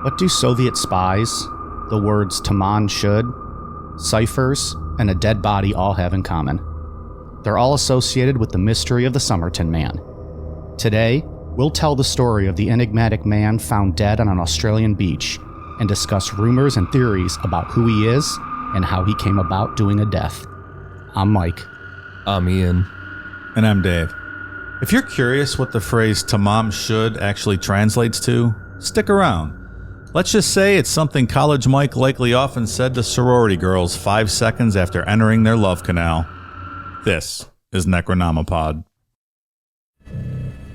What do Soviet spies, the words Tamam Shud, ciphers, and a dead body all have in common? They're all associated with the mystery of the Somerton Man. Today, we'll tell the story of the enigmatic man found dead on an Australian beach and discuss rumors and theories about who he is and how he came about doing a death. I'm Mike. I'm Ian. And I'm Dave. If you're curious what the phrase Tamam Shud actually translates to, stick around. Let's just say it's something College Mike likely often said to sorority girls 5 seconds after entering their love canal. This is Necronomipod.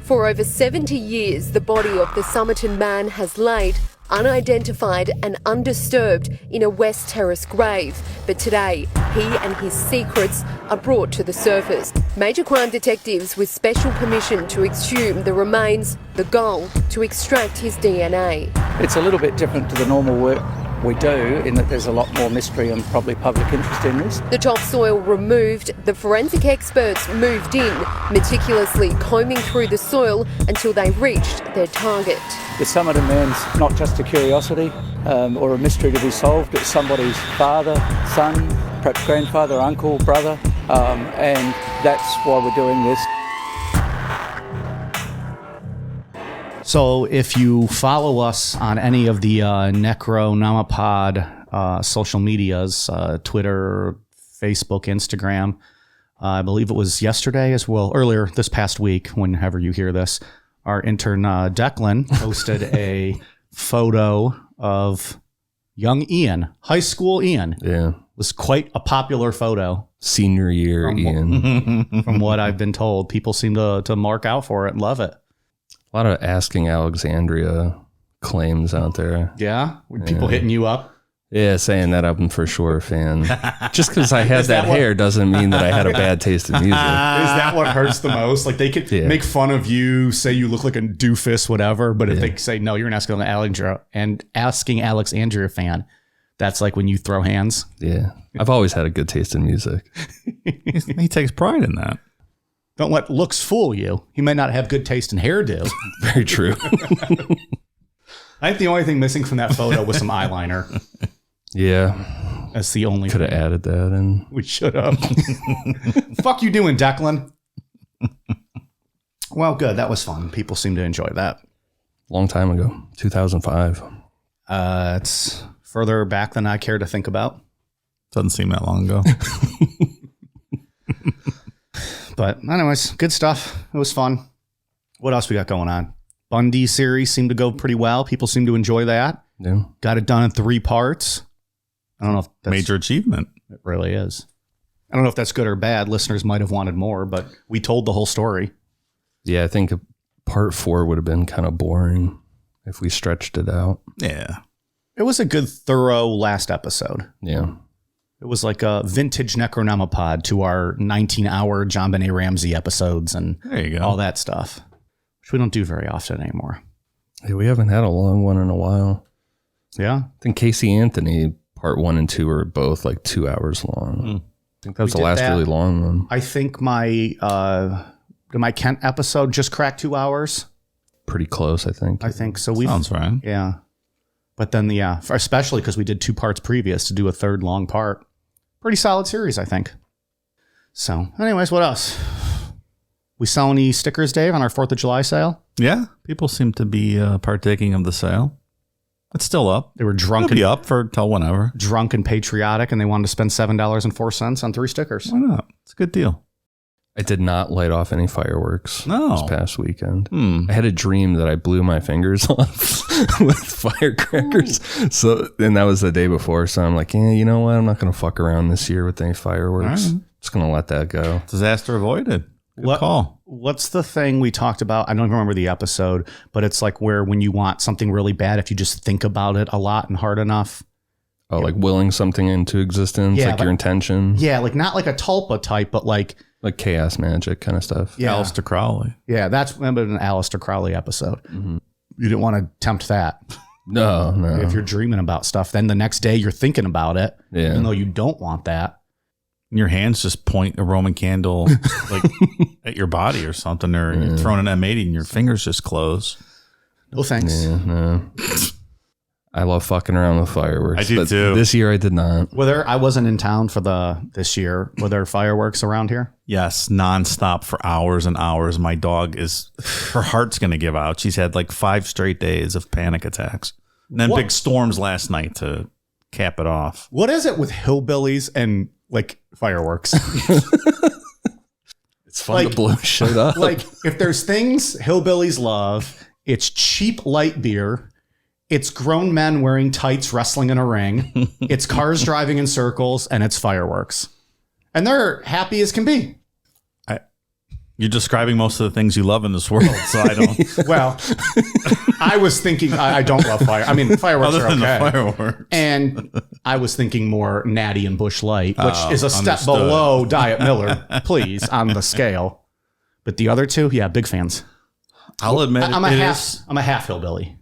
For over 70 years, the body of the Somerton Man has laid unidentified and undisturbed in a West Terrace grave. But today, he and his secrets are brought to the surface. Major crime detectives with special permission to exhume the remains, the goal to extract his DNA. It's a little bit different to the normal work we do in that there's a lot more mystery and probably public interest in this. The topsoil removed, the forensic experts moved in, meticulously combing through the soil until they reached their target. The Somerton Man's not just a curiosity or a mystery to be solved. It's somebody's father, son, perhaps grandfather, uncle, brother, and that's why we're doing this. So if you follow us on any of the Necronomipod social medias, Twitter, Facebook, Instagram, I believe it was yesterday as well, earlier this past week, whenever you hear this, our intern Declan posted a photo of young Ian, high school Ian. Yeah. It was quite a popular photo. Senior year Ian. From what I've been told, people seem to mark out for it and love it. A lot of Asking Alexandria claims out there. Yeah? People hitting you up? Yeah, saying that I'm for sure a fan. Just because I had that hair doesn't mean that I had a bad taste in music. Is that what hurts the most? Like they could make fun of you, say you look like a doofus, whatever. But if they say, no, you're an Asking Alexandria fan, that's like when you throw hands. Yeah. I've always had a good taste in music. He takes pride in that. Don't let looks fool you. He may not have good taste in hairdo. Very true. I think the only thing missing from that photo was some eyeliner. Yeah. That's the only Could have added that in. We should have. Fuck you doing, Declan? Well, good. That was fun. People seem to enjoy that. Long time ago. 2005. It's further back than I care to think about. Doesn't seem that long ago. But anyways, good stuff. It was fun. What else we got going on? Bundy series seemed to go pretty well. People seem to enjoy that. Yeah. Got it done in 3 parts. I don't know if that's... Major achievement. It really is. I don't know if that's good or bad. Listeners might have wanted more, but we told the whole story. Yeah, I think part 4 would have been kind of boring if we stretched it out. Yeah. It was a good, thorough last episode. Yeah. It was like a vintage Necronomipod to our 19-hour John Benet Ramsey episodes and there you go. All that stuff, which we don't do very often anymore. Yeah, we haven't had a long one in a while. Yeah. I think Casey Anthony, part 1 and 2 are both like 2 hours long. I think that's the last really long one. I think my Kent episode just cracked 2 hours. Pretty close, I think. I think so. Sounds right. Yeah. But then, especially because we did 2 parts previous to do a third long part. Pretty solid series, I think. So, anyways, what else? We sell any stickers, Dave, on our 4th of July sale? Yeah. People seem to be partaking of the sale. It's still up. They were drunk. It'll be up for till whenever. Drunk and patriotic, and they wanted to spend $7.04 on 3 stickers. Why not? It's a good deal. I did not light off any fireworks this past weekend. I had a dream that I blew my fingers off with firecrackers. So, and that was the day before. So I'm like, yeah, you know what? I'm not going to fuck around this year with any fireworks. Right. Just going to let that go. Disaster avoided. Good call. What's the thing we talked about? I don't even remember the episode, but it's like where when you want something really bad, if you just think about it a lot and hard enough. Oh, like willing something into existence, like your intention. Yeah, like not like a tulpa type, but like chaos magic kind of stuff. Yeah. Aleister Crowley. Yeah, that's an Aleister Crowley episode. Mm-hmm. You didn't want to tempt that. No. If you're dreaming about stuff, then the next day you're thinking about it, even though you don't want that. And your hands just point a Roman candle like at your body or something, or you're throwing an M80 and your fingers just close. No thanks. Yeah, no. I love fucking around with fireworks. I do but too. This year I did not. I wasn't in town for this year. Were there fireworks around here? Yes, nonstop for hours and hours. My dog her heart's going to give out. She's had like 5 straight days of panic attacks. And then big storms last night to cap it off. What is it with hillbillies and like fireworks? It's fun to blow shit up. Like if there's things hillbillies love, it's cheap light beer. It's grown men wearing tights wrestling in a ring. It's cars driving in circles, and it's fireworks. And they're happy as can be. You're describing most of the things you love in this world, so I don't. Well, I was thinking I don't love fire. I mean, fireworks Other are than okay. the fireworks. And I was thinking more Natty and Busch Light, which is a step understood. below Diet Miller, please, on the scale. But the other two, yeah, big fans. I'll admit I'm it a is. I'm a half hillbilly.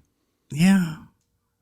Yeah.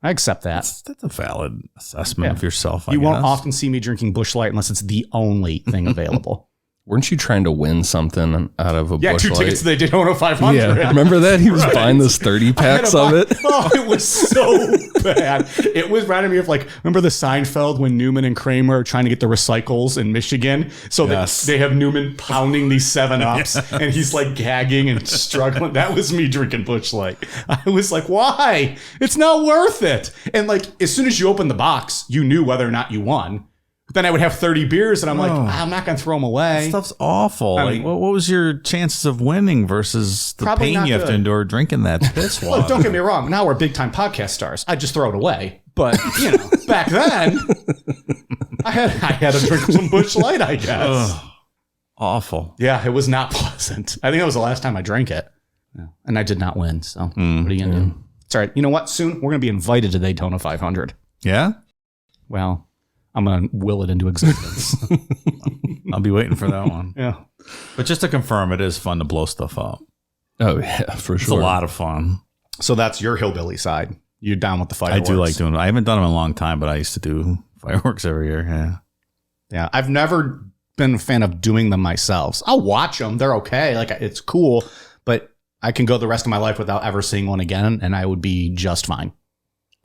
I accept that. That's a valid assessment of yourself. You won't often see me drinking Busch Light unless it's the only thing available. Weren't you trying to win something out of a Yeah, Busch 2 Light? tickets to the Daytona 500. Yeah, remember that? He was buying those 30 packs of it. Oh, it was so bad. It was reminding me of like, remember the Seinfeld when Newman and Kramer are trying to get the recycles in Michigan? So Yes. they have Newman pounding these 7-Ups and he's like gagging and struggling. That was me drinking Busch Light. I was like, why? It's not worth it. And like, as soon as you opened the box, you knew whether or not you won. Then I would have 30 beers and I'm like, I'm not going to throw them away. That stuff's awful. I Like, mean- what was your chances of winning versus the Probably pain not you have to good. endure drinking that piss water? Look, don't get me wrong. Now we're big time podcast stars. I'd just throw it away. But, back then, I had to drink some Busch Light, I guess. Ugh. Awful. Yeah, it was not pleasant. I think that was the last time I drank it. Yeah. And I did not win. So what are you going to do? It's all right. You know what? Soon we're going to be invited to Daytona 500. Yeah? Well, I'm going to will it into existence. I'll be waiting for that one. Yeah. But just to confirm, it is fun to blow stuff up. Oh, yeah, for It's sure. a lot of fun. So that's your hillbilly side. You're down with the I fireworks. do like doing it. I haven't done them in a long time, but I used to do fireworks every year. Yeah. Yeah. I've never been a fan of doing them myself. I'll watch them. They're okay. Like it's cool, but I can go the rest of my life without ever seeing one again and I would be just fine.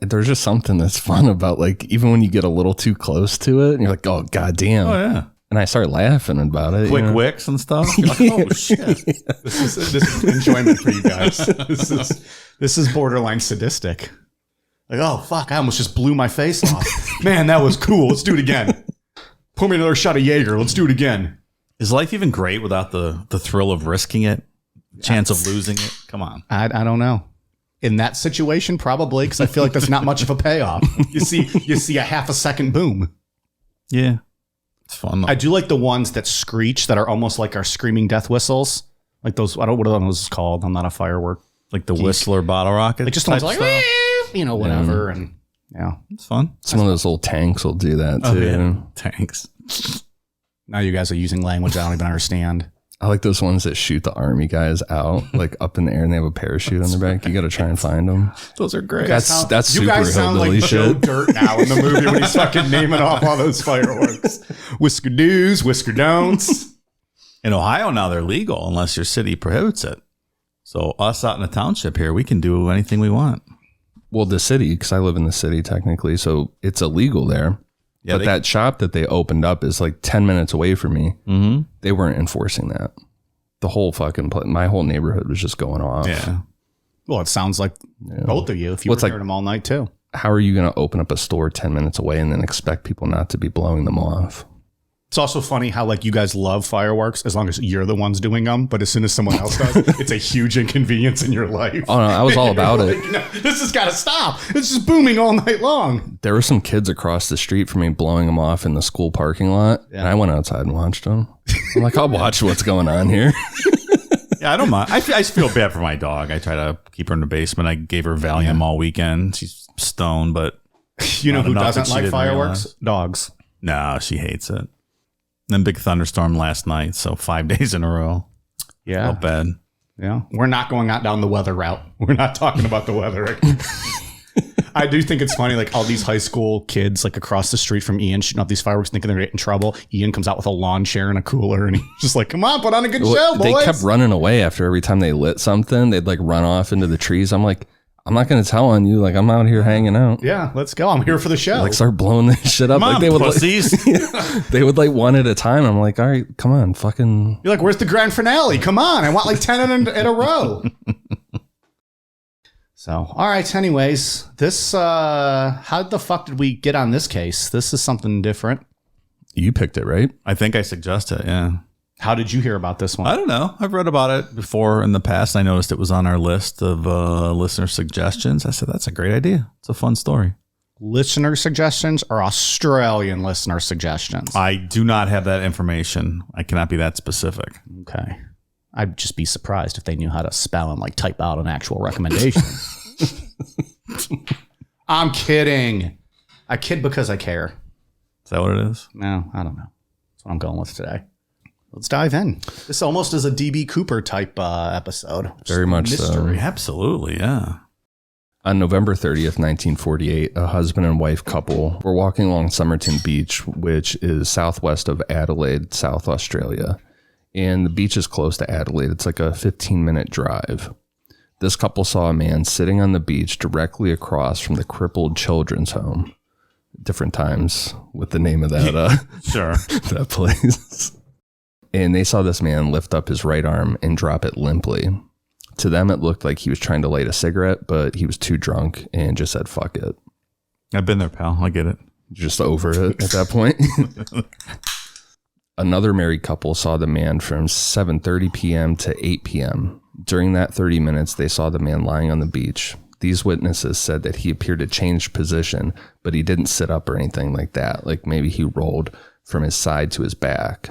There's just something that's fun about, like, even when you get a little too close to it and you're like, oh, goddamn. Oh, yeah. And I start laughing about it. Quick wicks and stuff. You're like, oh, shit. This is enjoyment for you guys. This is borderline sadistic. Like, oh fuck, I almost just blew my face off. Man, that was cool. Let's do it again. Pour me another shot of Jaeger. Let's do it again. Is life even great without the thrill of risking it? Chance of losing it? Come on. I don't know. In that situation, probably, because I feel like there's not much of a payoff. You see a half a second boom. Yeah. It's fun. I do like the ones that screech that are almost like our screaming death whistles. Like those, I don't know what are those called. I'm not a firework. like the Whistler bottle rocket. Like just the ones type like, stuff. whatever. And yeah. It's fun. Some of those little tanks will do that too. Tanks. Now you guys are using language I don't even understand. I like those ones that shoot the army guys out, like up in the air, and they have a parachute on their back. You got to try and find them. Those are great. That's You super guys sound hillbilly like Joe shit. Dirt now in the movie when he's fucking naming off all those fireworks. Whisker do's, whisker don'ts. In Ohio now they're legal unless your city prohibits it. So us out in the township here, we can do anything we want. Well, the city, because I live in the city technically, so it's illegal there. Yeah, but that shop that they opened up is like 10 minutes away from me. Mm-hmm. They weren't enforcing that. The whole fucking my whole neighborhood was just going off. Yeah. Well, it sounds like both of you if you Well, it's were like- hearing them all night too. How are you going to open up a store 10 minutes away and then expect people not to be blowing them off? It's also funny how like you guys love fireworks as long as you're the ones doing them, but as soon as someone else does, it's a huge inconvenience in your life. Oh, no, I was all about it. Like, no, this has got to stop. It's just booming all night long. There were some kids across the street from me blowing them off in the school parking lot, and I went outside and watched them. I'm like, I'll watch what's going on here. Yeah, I don't mind. I feel bad for my dog. I try to keep her in the basement. I gave her Valium all weekend. She's stoned, but You know Not who enough doesn't that she like didn't fireworks? realize. Dogs. no, she hates it. Then big thunderstorm last night, so 5 days in a row. Yeah. Not bad. Yeah. We're not going out down the weather route. We're not talking about the weather. I do think it's funny, like all these high school kids like across the street from Ian shooting off these fireworks thinking they're getting in trouble. Ian comes out with a lawn chair and a cooler and he's just like, come on, put on a good show, boys. They kept running away after every time they lit something. They'd like run off into the trees. I'm like, I'm not going to tell on you. Like, I'm out here hanging out. Yeah, let's go. I'm here for the show. Like, start blowing this shit up. Come like on, they would pussies. they would like one at a time. I'm like, all right, come on, fucking. You're like, where's the grand finale? Come on. I want like 10 in a row. So, all right. Anyways, this, how the fuck did we get on this case? This is something different. You picked it, right? I think I suggest it, yeah. How did you hear about this one? I don't know. I've read about it before in the past. I noticed it was on our list of listener suggestions. I said, that's a great idea. It's a fun story. Listener suggestions or Australian listener suggestions? I do not have that information. I cannot be that specific. Okay. I'd just be surprised if they knew how to spell and like type out an actual recommendation. I'm kidding. I kid because I care. Is that what it is? No, I don't know. That's what I'm going with today. Let's dive in. This almost is a DB Cooper type episode. Very much so. Absolutely, yeah. On November 30th, 1948, a husband and wife couple were walking along Somerton Beach, which is southwest of Adelaide, South Australia. And the beach is close to Adelaide. It's like a 15-minute drive. This couple saw a man sitting on the beach directly across from the crippled children's home. Different times with the name of that, Sure. that place. And they saw this man lift up his right arm and drop it limply. To them, it looked like he was trying to light a cigarette, but he was too drunk and just said, fuck it. I've been there, pal. I get it. Just over it at that point. Another married couple saw the man from 7:30 p.m. to 8 p.m. During that 30 minutes, they saw the man lying on the beach. These witnesses said that he appeared to change position, but he didn't sit up or anything like that. Like maybe he rolled from his side to his back.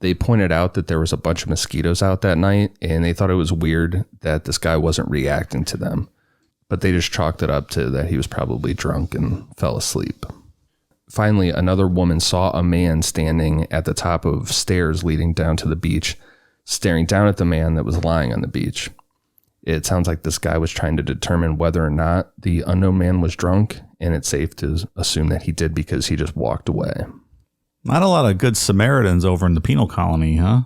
They pointed out that there was a bunch of mosquitoes out that night, and they thought it was weird that this guy wasn't reacting to them. But they just chalked it up to that he was probably drunk and fell asleep. Finally, another woman saw a man standing at the top of stairs leading down to the beach, staring down at the man that was lying on the beach. It sounds like this guy was trying to determine whether or not the unknown man was drunk, and it's safe to assume that he did because he just walked away. Not a lot of good Samaritans over in the penal colony, huh?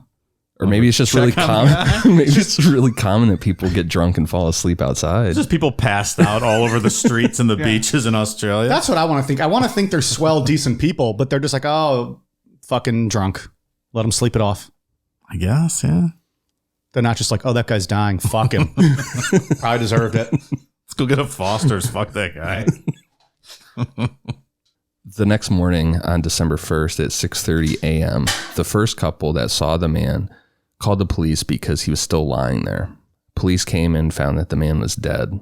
Or maybe it's just really common. Maybe it's really common that people get drunk and fall asleep outside. It's just people passed out all over the streets and the beaches in Australia. That's what I want to think. I want to think they're swell, decent people, but they're just like, oh, fucking drunk. Let them sleep it off. I guess, yeah. They're not just like, oh, that guy's dying. Fuck him. Probably deserved it. Let's go get a Foster's. Fuck that guy. The next morning on December 1st at 6:30 a.m., the first couple that saw the man called the police because he was still lying there. Police came and found that the man was dead.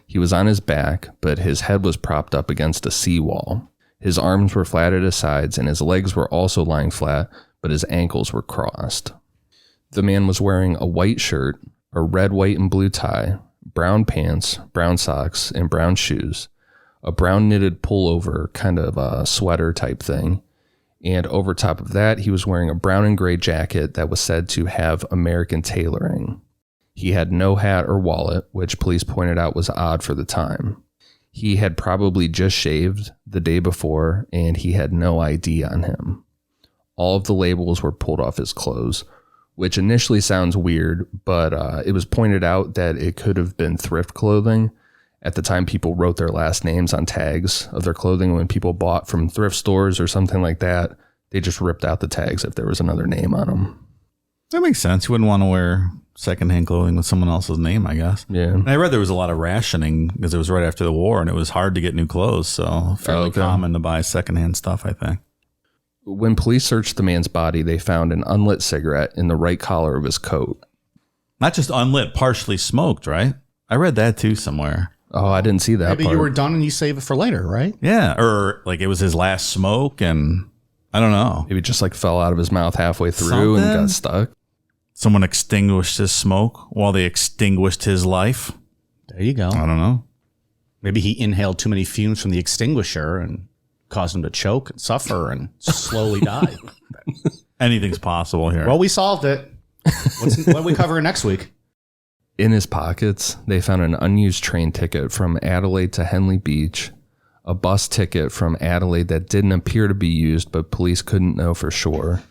He was on his back, but his head was propped up against a seawall. His arms were flat at his sides, and his legs were also lying flat, but his ankles were crossed. The man was wearing a white shirt, a red, white, and blue tie, brown pants, brown socks, and brown shoes, a brown knitted pullover, kind of a sweater type thing. And over top of that, he was wearing a brown and gray jacket that was said to have American tailoring. He had no hat or wallet, which police pointed out was odd for the time. He had probably just shaved the day before, and he had no ID on him. All of the labels were pulled off his clothes, which initially sounds weird, but it was pointed out that it could have been thrift clothing. At the time, people wrote their last names on tags of their clothing. When people bought from thrift stores or something like that, they just ripped out the tags if there was another name on them. That makes sense. You wouldn't want to wear secondhand clothing with someone else's name, I guess. Yeah. And I read there was a lot of rationing because it was right after the war and it was hard to get new clothes. So fairly common to buy secondhand stuff, I think. When police searched the man's body, they found an unlit cigarette in the right collar of his coat. Not just unlit, partially smoked, right? I read that too somewhere. Oh, I didn't see that Maybe part. you were done and you save it for later, right? Yeah. Or like it was his last smoke and I don't know. Maybe it just like fell out of his mouth halfway through and got stuck. Someone extinguished his smoke while they extinguished his life. There you go. I don't know. Maybe he inhaled too many fumes from the extinguisher and caused him to choke and suffer and slowly die. Anything's possible here. Well, we solved it. What are we covering next week? In his pockets, they found an unused train ticket from Adelaide to Henley Beach, a bus ticket from Adelaide that didn't appear to be used, but police couldn't know for sure,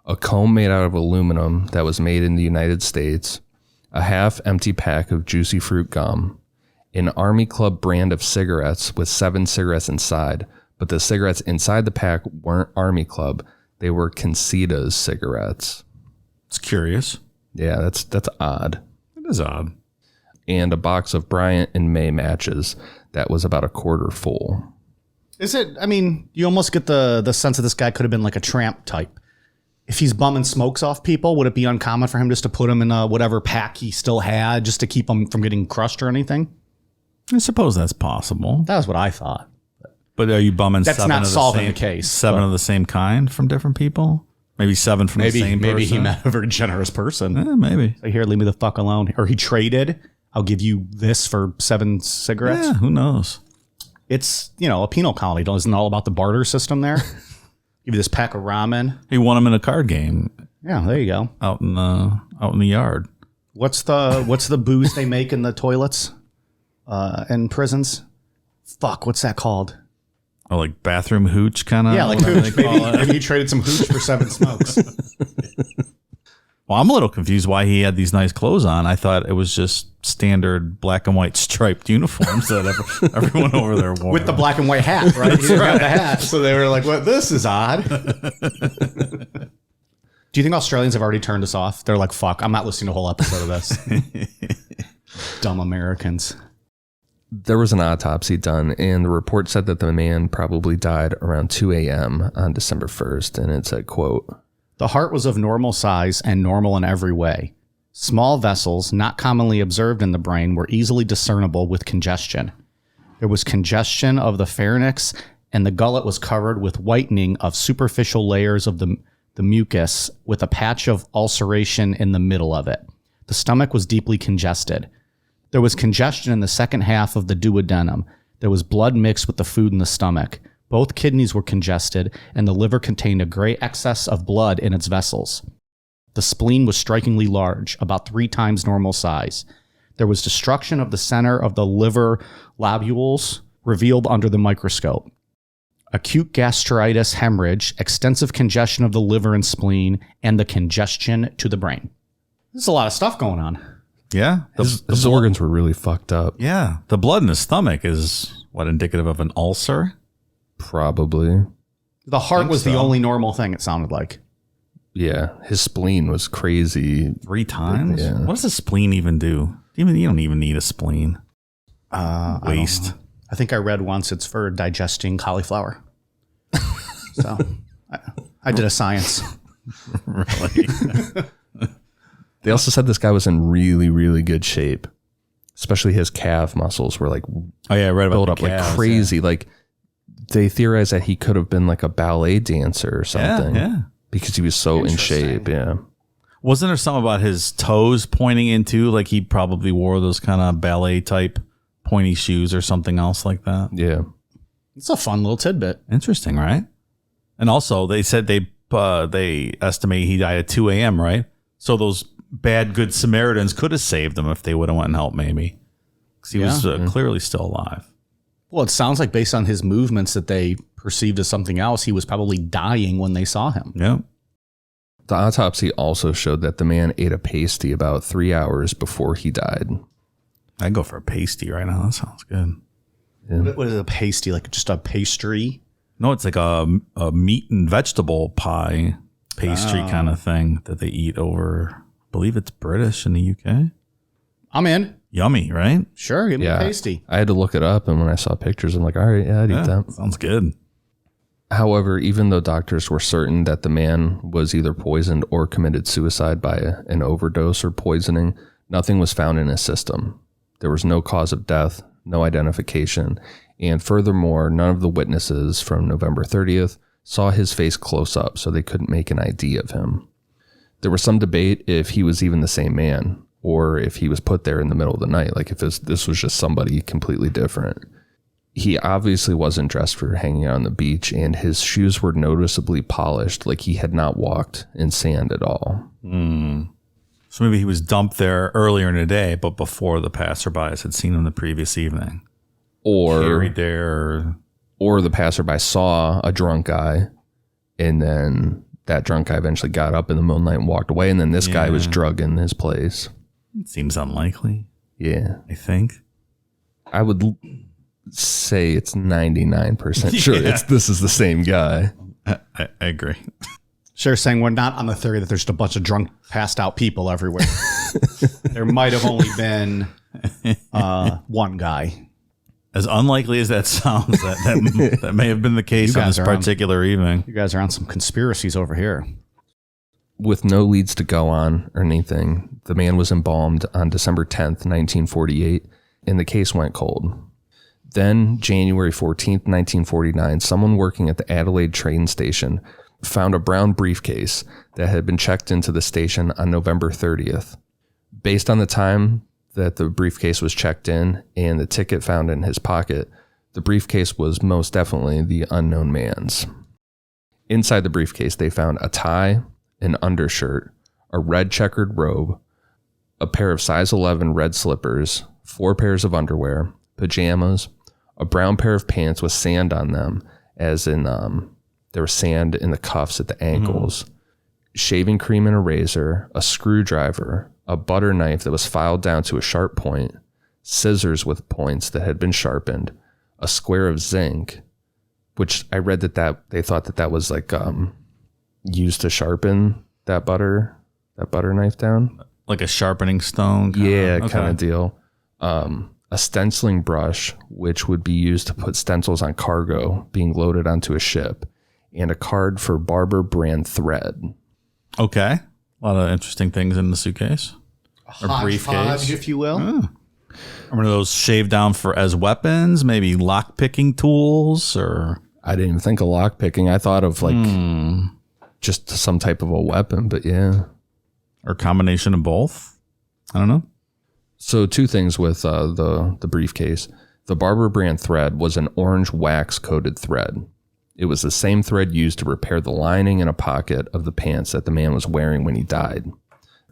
a comb made out of aluminum that was made in the United States, a half-empty pack of juicy fruit gum, an Army Club brand of cigarettes with 7 cigarettes inside, but the cigarettes inside the pack weren't Army Club. They were Conceita's cigarettes. It's curious. Yeah, that's odd. It is odd. And a box of Bryant and May matches that was about a quarter full. Is it? I mean, you almost get the sense that this guy could have been like a tramp type. If he's bumming smokes off people, would it be uncommon for him just to put them in whatever pack he still had just to keep them from getting crushed or anything? I suppose that's possible. That was what I thought. But are you bumming That's 7 not of the solving same, the case, 7 but- of the same kind from different people? Maybe 7 from the same person? Maybe he met a very generous person. Maybe. Like, here, leave me the fuck alone. Or he traded. I'll give you this for 7 cigarettes. Yeah, who knows? It's, a penal colony. Isn't it all about the barter system there? Give you this pack of ramen. He won him in a card game Yeah, there you go. out in the yard. What's the booze they make in the toilets in prisons? Fuck, what's that called? Oh, like bathroom hooch kind of? Yeah, like hooch. Maybe he traded some hooch for 7 smokes. Well, I'm a little confused why he had these nice clothes on. I thought it was just standard black and white striped uniforms that everyone over there wore. With the black and white hat, right? He got the hat. So they were like, "What? This is odd." Do you think Australians have already turned us off? They're like, "Fuck, I'm not listening to a whole episode of this." Dumb Americans. There was an autopsy done, and the report said that the man probably died around 2 a.m. on December 1st, and it said, quote, The heart was of normal size and normal in every way. Small vessels, not commonly observed in the brain, were easily discernible with congestion. There was congestion of the pharynx, and the gullet was covered with whitening of superficial layers of the mucus, with a patch of ulceration in the middle of it. The stomach was deeply congested. There was congestion in the second half of the duodenum. There was blood mixed with the food in the stomach. Both kidneys were congested, and the liver contained a great excess of blood in its vessels. The spleen was strikingly large, about 3 times normal size. There was destruction of the center of the liver lobules, revealed under the microscope. Acute gastritis hemorrhage, extensive congestion of the liver and spleen, and the congestion to the brain. There's a lot of stuff going on. Yeah. his organs were really fucked up. Yeah. The blood in his stomach is indicative of an ulcer? Probably. The heart was the so. only normal thing, it sounded like. Yeah. His spleen was crazy. 3 times? Yeah. What does a spleen even do? You don't even need a spleen. Waste. I think I read once it's for digesting cauliflower. So I did a science. Really? They also said this guy was in really, really good shape. Especially his calf muscles were like Oh, yeah, I read about built the up like calves, crazy. Like they theorized that he could have been like a ballet dancer or something. Yeah. Because he was so in Interesting. shape. Yeah. Wasn't there something about his toes pointing into, like he probably wore those kind of ballet type pointy shoes or something else like that? Yeah. It's a fun little tidbit. Interesting, right? And also, they said they estimate he died at 2 a.m., right? So those bad good Samaritans could have saved him if they would have went and helped, maybe. Because he was clearly still alive. Well, it sounds like based on his movements that they perceived as something else, he was probably dying when they saw him. Yeah. The autopsy also showed that the man ate a pasty about 3 hours before he died. I'd go for a pasty right now. That sounds good. What is a pasty? Like just a pastry? No, it's like a meat and vegetable pie pastry kind of thing that they eat over, I believe it's British in the UK. I'm in. Yummy, right? Sure, give me Yeah. a pasty. I had to look it up, and when I saw pictures, I'm like, all right, yeah, I'd eat that. Sounds good. However, even though doctors were certain that the man was either poisoned or committed suicide by an overdose or poisoning, nothing was found in his system. There was no cause of death, no identification, and furthermore, none of the witnesses from November 30th saw his face close up, so they couldn't make an ID of him. There was some debate if he was even the same man, or if he was put there in the middle of the night, like if this was just somebody completely different. He obviously wasn't dressed for hanging out on the beach, and his shoes were noticeably polished, like he had not walked in sand at all. So maybe he was dumped there earlier in the day, but before the passerbys had seen him the previous evening. Carried there. Or the passerby saw a drunk guy, and then that drunk guy eventually got up in the middle of the night and walked away, and then this guy was drugged in his place. It seems unlikely, Yeah. I think. I would say it's 99% sure this is the same guy. I agree. Sure, saying we're not on the theory that there's just a bunch of drunk, passed out people everywhere. There might have only been one guy. As unlikely as that sounds, that may have been the case on this particular evening. You guys are on some conspiracies over here. With no leads to go on or anything, the man was embalmed on December 10th, 1948, and the case went cold. Then, January 14th, 1949, someone working at the Adelaide train station found a brown briefcase that had been checked into the station on November 30th. Based on the time that the briefcase was checked in and the ticket found in his pocket, the briefcase was most definitely the unknown man's. Inside the briefcase, they found a tie, an undershirt, a red checkered robe, a pair of size 11 red slippers, 4 pairs of underwear, pajamas, a brown pair of pants with sand on them, as in there was sand in the cuffs at the ankles, shaving cream and a razor, a screwdriver, a butter knife that was filed down to a sharp point, scissors with points that had been sharpened, a square of zinc, which I read that they thought that was like used to sharpen that butter knife down. Like a sharpening stone? Kind of deal. A stenciling brush, which would be used to put stencils on cargo being loaded onto a ship, and a card for Barber brand thread. Okay. A lot of interesting things in the suitcase. Or briefcase, if you will. Or one of those shaved down as weapons, maybe lock picking tools, or I didn't even think of lock picking. I thought of like just some type of a weapon, but yeah. Or combination of both. I don't know. So 2 things with the briefcase. The Barber brand thread was an orange wax coated thread. It was the same thread used to repair the lining in a pocket of the pants that the man was wearing when he died.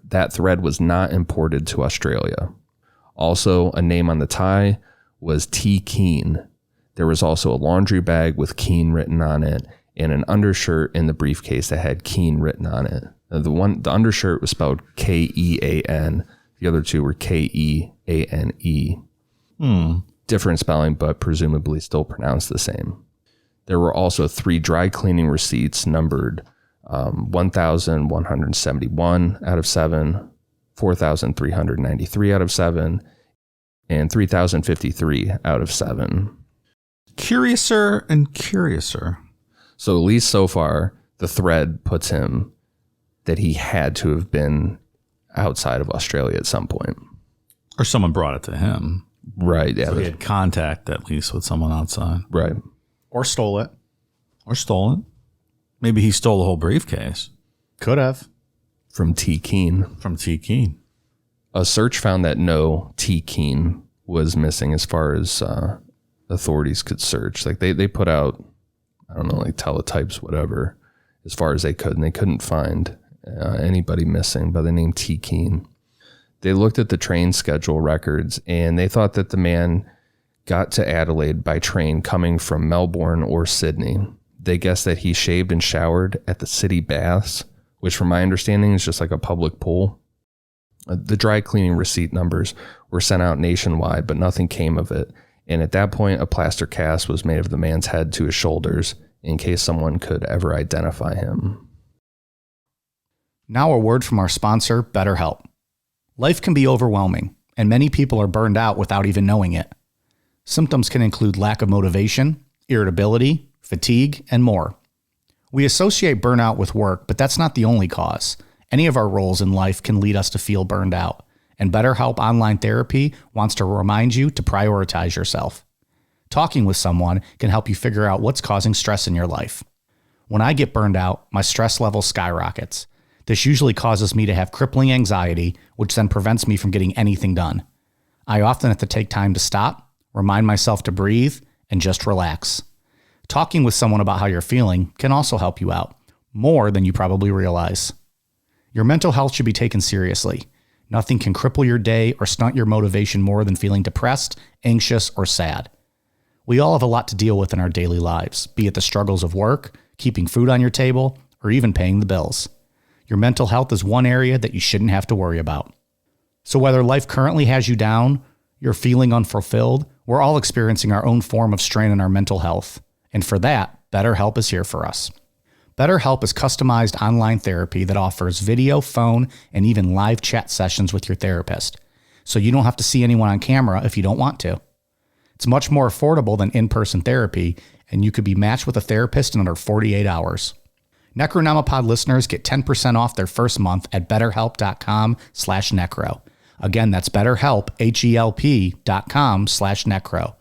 That thread was not imported to Australia. Also, a name on the tie was T. Keane. There was also a laundry bag with Keane written on it, and an undershirt in the briefcase that had Keane written on it. The undershirt was spelled Kean. The other 2 were Keane. Different spelling, but presumably still pronounced the same. There were also 3 dry cleaning receipts numbered 1,171 out of 7, 4,393 out of 7, and 3,053 out of 7. Curiouser and curiouser. So at least so far, the thread puts him that he had to have been outside of Australia at some point. Or someone brought it to him. Right, yeah. So he had contact at least with someone outside. Right. Or stole it. Or stole it. Maybe he stole the whole briefcase. Could have. From T. Keane. From T. Keane. A search found that no T. Keane was missing as far as authorities could search. Like they put out, I don't know, like teletypes, whatever, as far as they could, and they couldn't find anybody missing by the name T. Keane. They looked at the train schedule records, and they thought that the man got to Adelaide by train coming from Melbourne or Sydney. They guessed that he shaved and showered at the city baths, which from my understanding is just like a public pool. The dry cleaning receipt numbers were sent out nationwide, but nothing came of it. And at that point, a plaster cast was made of the man's head to his shoulders in case someone could ever identify him. Now a word from our sponsor, BetterHelp. Life can be overwhelming, and many people are burned out without even knowing it. Symptoms can include lack of motivation, irritability, fatigue, and more. We associate burnout with work, but that's not the only cause. Any of our roles in life can lead us to feel burned out, and BetterHelp Online Therapy wants to remind you to prioritize yourself. Talking with someone can help you figure out what's causing stress in your life. When I get burned out, my stress level skyrockets. This usually causes me to have crippling anxiety, which then prevents me from getting anything done. I often have to take time to stop, remind myself to breathe, and just relax. Talking with someone about how you're feeling can also help you out, more than you probably realize. Your mental health should be taken seriously. Nothing can cripple your day or stunt your motivation more than feeling depressed, anxious, or sad. We all have a lot to deal with in our daily lives, be it the struggles of work, keeping food on your table, or even paying the bills. Your mental health is one area that you shouldn't have to worry about. So whether life currently has you down, you're feeling unfulfilled, We're all experiencing our own form of strain in our mental health, and for that, BetterHelp is here for us. BetterHelp is customized online therapy that offers video, phone, and even live chat sessions with your therapist, so you don't have to see anyone on camera if you don't want to. It's much more affordable than in-person therapy, and you could be matched with a therapist in under 48 hours. Necronomipod listeners get 10% off their first month at betterhelp.com/necro. Again, that's BetterHelp, HELP.com/necro.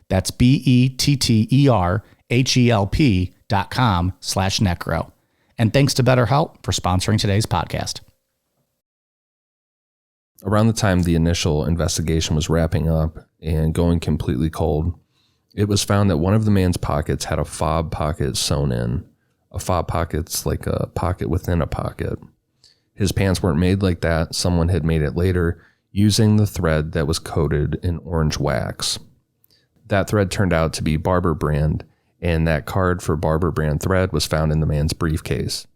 That's BetterHelp.com/necro. And thanks to BetterHelp for sponsoring today's podcast. Around the time the initial investigation was wrapping up and going completely cold, it was found that one of the man's pockets had a fob pocket sewn in. A fob pocket's like a pocket within a pocket. His pants weren't made like that. Someone had made it later using the thread that was coated in orange wax. That thread turned out to be Barber brand, and that card for Barber brand thread was found in the man's briefcase.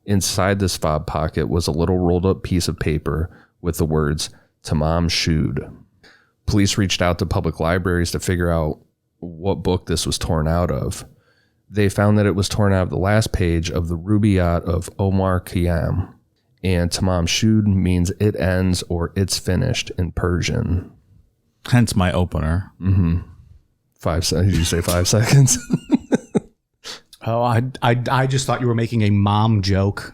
Inside this fob pocket was a little rolled up piece of paper with the words Tamam Shud. Police reached out to public libraries to figure out what book this was torn out of. They found that it was torn out of the last page of the Rubaiyat of Omar Khayyam, and Tamam Shud means it ends or it's finished in Persian. Hence my opener. 5 seconds. Did you say 5 seconds? Oh, I just thought you were making a mom joke.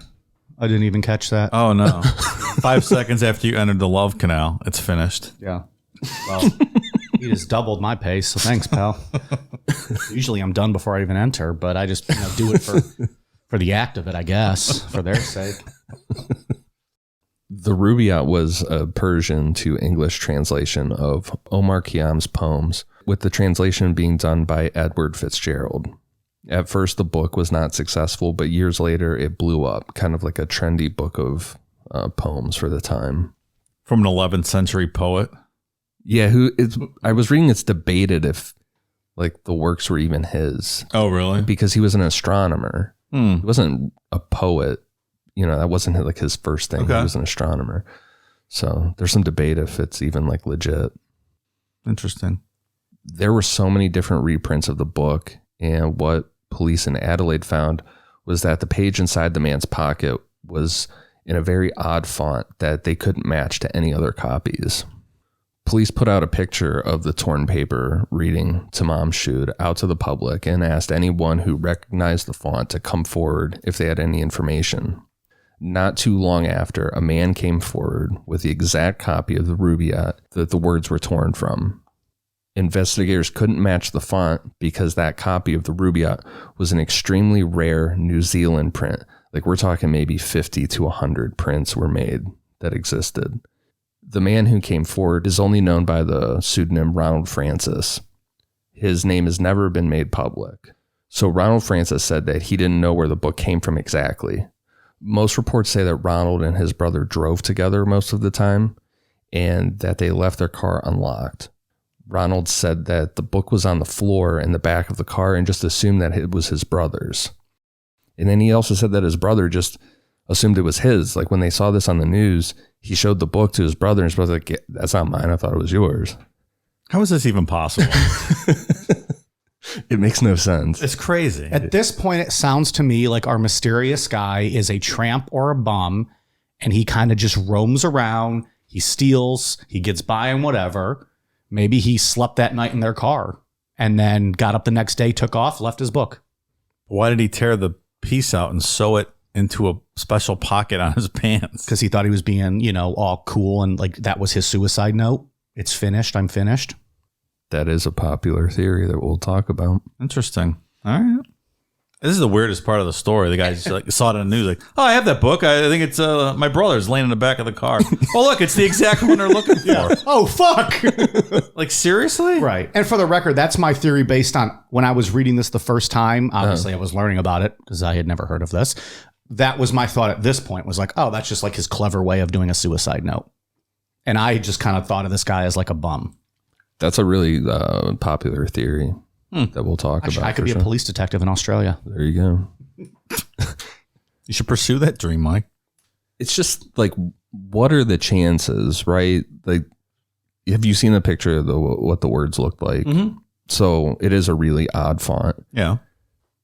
I didn't even catch that. Oh, no. 5 seconds after you entered the love canal, it's finished. Yeah. Well, you just doubled my pace, so thanks, pal. Usually I'm done before I even enter, but I just do it for the act of it, I guess, for their sake. The Rubaiyat was a Persian to English translation of Omar Khayyam's poems, with the translation being done by Edward Fitzgerald. At first, the book was not successful, but years later, it blew up, kind of like a trendy book of poems for the time. From an 11th century poet. Yeah, I was reading it's debated if like the works were even his. Oh, really? Because he was an astronomer. He wasn't a poet. That wasn't like his first thing. Okay. He was an astronomer. So there's some debate if it's even like legit. Interesting. There were so many different reprints of the book, and what police in Adelaide found was that the page inside the man's pocket was in a very odd font that they couldn't match to any other copies. Police put out a picture of the torn paper reading Tamam Shud out to the public and asked anyone who recognized the font to come forward if they had any information. Not too long after, a man came forward with the exact copy of the Rubaiyat that the words were torn from. Investigators couldn't match the font because that copy of the Rubaiyat was an extremely rare New Zealand print. Like we're talking maybe 50 to 100 prints were made that existed. The man who came forward is only known by the pseudonym Ronald Francis. His name has never been made public. So Ronald Francis said that he didn't know where the book came from exactly. Most reports say that Ronald and his brother drove together most of the time and that they left their car unlocked. Ronald said that the book was on the floor in the back of the car and just assumed that it was his brother's. And then he also said that his brother just assumed it was his. Like when they saw this on the news, he showed the book to his brother and his brother like, that's not mine. I thought it was yours. How is this even possible? It makes no sense. It's crazy. At this point, it sounds to me like our mysterious guy is a tramp or a bum, and he kind of just roams around. He steals. He gets by and whatever. Maybe he slept that night in their car and then got up the next day, took off, left his book. Why did he tear the piece out and sew it into a special pocket on his pants? Because he thought he was being, all cool and like that was his suicide note. It's finished. I'm finished. That is a popular theory that we'll talk about. Interesting. All right. This is the weirdest part of the story. The guy just saw it on the news, like, "Oh, I have that book. I think it's my brother's laying in the back of the car. Oh, look, it's the exact one they're looking for." Oh, fuck. Like, seriously? Right. And for the record, that's my theory based on when I was reading this the first time. Obviously, I was learning about it because I had never heard of this. That was my thought at this point, was like, oh, that's just like his clever way of doing a suicide note. And I just kind of thought of this guy as like a bum. That's a really popular theory that we'll talk about. I could be a police detective in Australia. There you go. You should pursue that dream, Mike. It's just like, what are the chances, right? Like, Have you seen the picture of what the words looked like? Mm-hmm. So it is a really odd font. Yeah.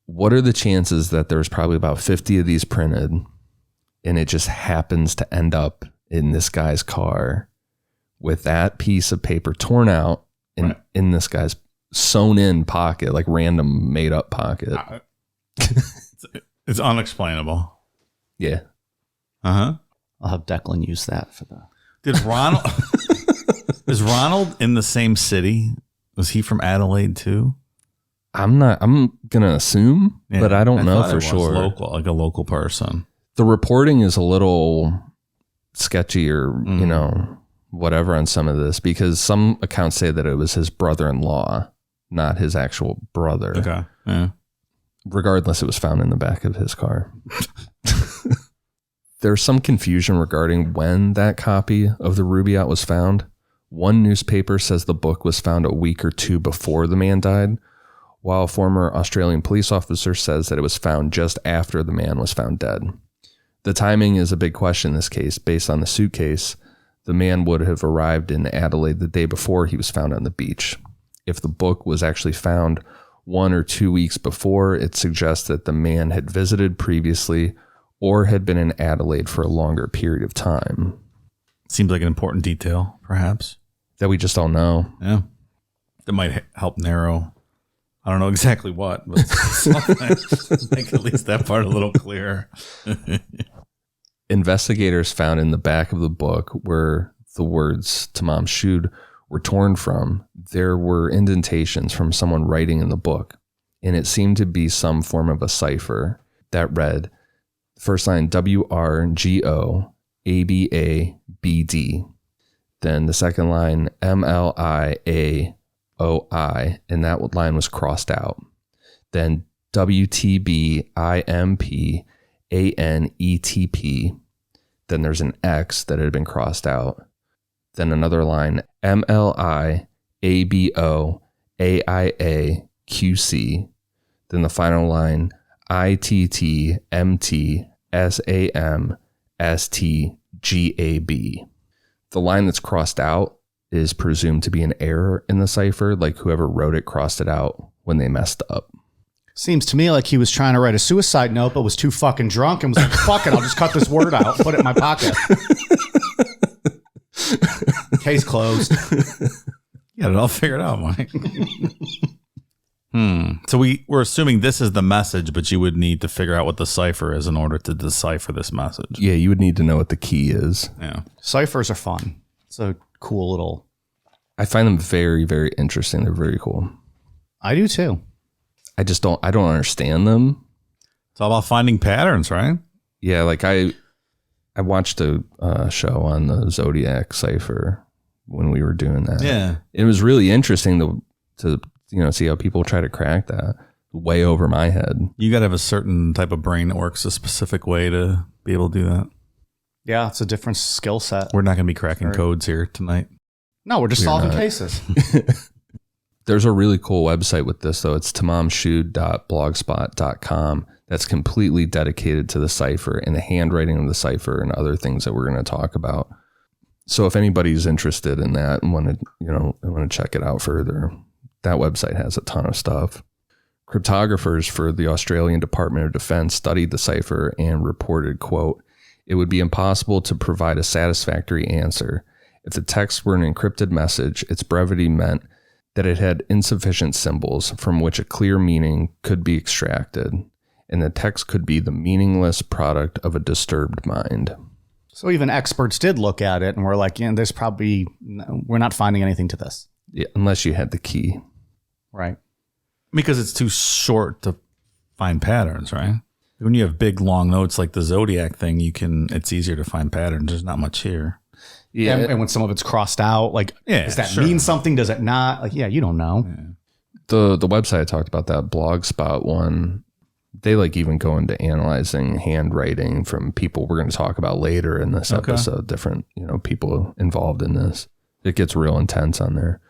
What are the chances that there's probably about 50 of these printed and it just happens to end up in this guy's car with that piece of paper torn out in this guy's sewn in pocket, like random made up pocket? It's unexplainable. Yeah. Uh-huh. I'll have Declan use that for the... Did Ronald... Is Ronald in the same city? Was he from Adelaide too? I'm going to assume, but I don't know for sure. Local, like a local person. The reporting is a little sketchy or, you know, whatever on some of this, because some accounts say that it was his brother-in-law, not his actual brother. Okay. Yeah. Regardless, it was found in the back of his car. There's some confusion regarding when that copy of the Rubaiyat was found. One newspaper says the book was found a week or two before the man died, while a former Australian police officer says that it was found just after the man was found dead. The timing is a big question in this case. Based on the suitcase, the man would have arrived in Adelaide the day before he was found on the beach. If the book was actually found 1 or 2 weeks before, it suggests that the man had visited previously or had been in Adelaide for a longer period of time. Seems like an important detail, perhaps. That we just don't know. Yeah. That might help narrow, I don't know exactly what, but something. Make at least that part a little clearer. Investigators found in the back of the book where the words Tamam Shud were torn from, there were indentations from someone writing in the book, and it seemed to be some form of a cipher that read, first line WRGOABABD. Then the second line, MLIAOI, and that line was crossed out. Then WTBIMPANETP. Then there's an X that had been crossed out. Then another line, MLIABOAIAQC. Then the final line, ITTMTSAMSTGAB. The line that's crossed out is presumed to be an error in the cipher, like whoever wrote it crossed it out when they messed up. Seems to me like he was trying to write a suicide note, but was too fucking drunk and was like, fuck it, I'll just cut this word out, put it in my pocket. Case closed. You got it all figured out, Mike. So we're assuming this is the message, but you would need to figure out what the cipher is in order to decipher this message. Yeah, you would need to know what the key is. Yeah. Ciphers are fun. It's a cool little... I find them very, very interesting. They're very cool. I do too. I don't understand them. It's all about finding patterns, right? Yeah, like I watched a show on the Zodiac cipher when we were doing that. Yeah. It was really interesting to see how people try to crack that. Way over my head. You got to have a certain type of brain that works a specific way to be able to do that. Yeah, it's a different skill set. We're not going to be cracking codes here tonight. No, we're just solving cases. There's a really cool website with this, though. It's tamamshud.blogspot.com. That's completely dedicated to the cipher and the handwriting of the cipher and other things that we're going to talk about. So if anybody's interested in that and want to check it out further, that website has a ton of stuff. Cryptographers for the Australian Department of Defense studied the cipher and reported, quote, "It would be impossible to provide a satisfactory answer. If the text were an encrypted message, its brevity meant that it had insufficient symbols from which a clear meaning could be extracted, and the text could be the meaningless product of a disturbed mind." So even experts did look at it and were like, yeah, we're not finding anything to this. Yeah, unless you had the key. Right. Because it's too short to find patterns, right? When you have big, long notes like the Zodiac thing, it's easier to find patterns. There's not much here. Yeah. And when some of it's crossed out, like, does that mean something? Does it not? Like, yeah, you don't know. Yeah. The website I talked about, that Blogspot one, they even go into analyzing handwriting from people we're going to talk about later in this episode, different, people involved in this. It gets real intense on there.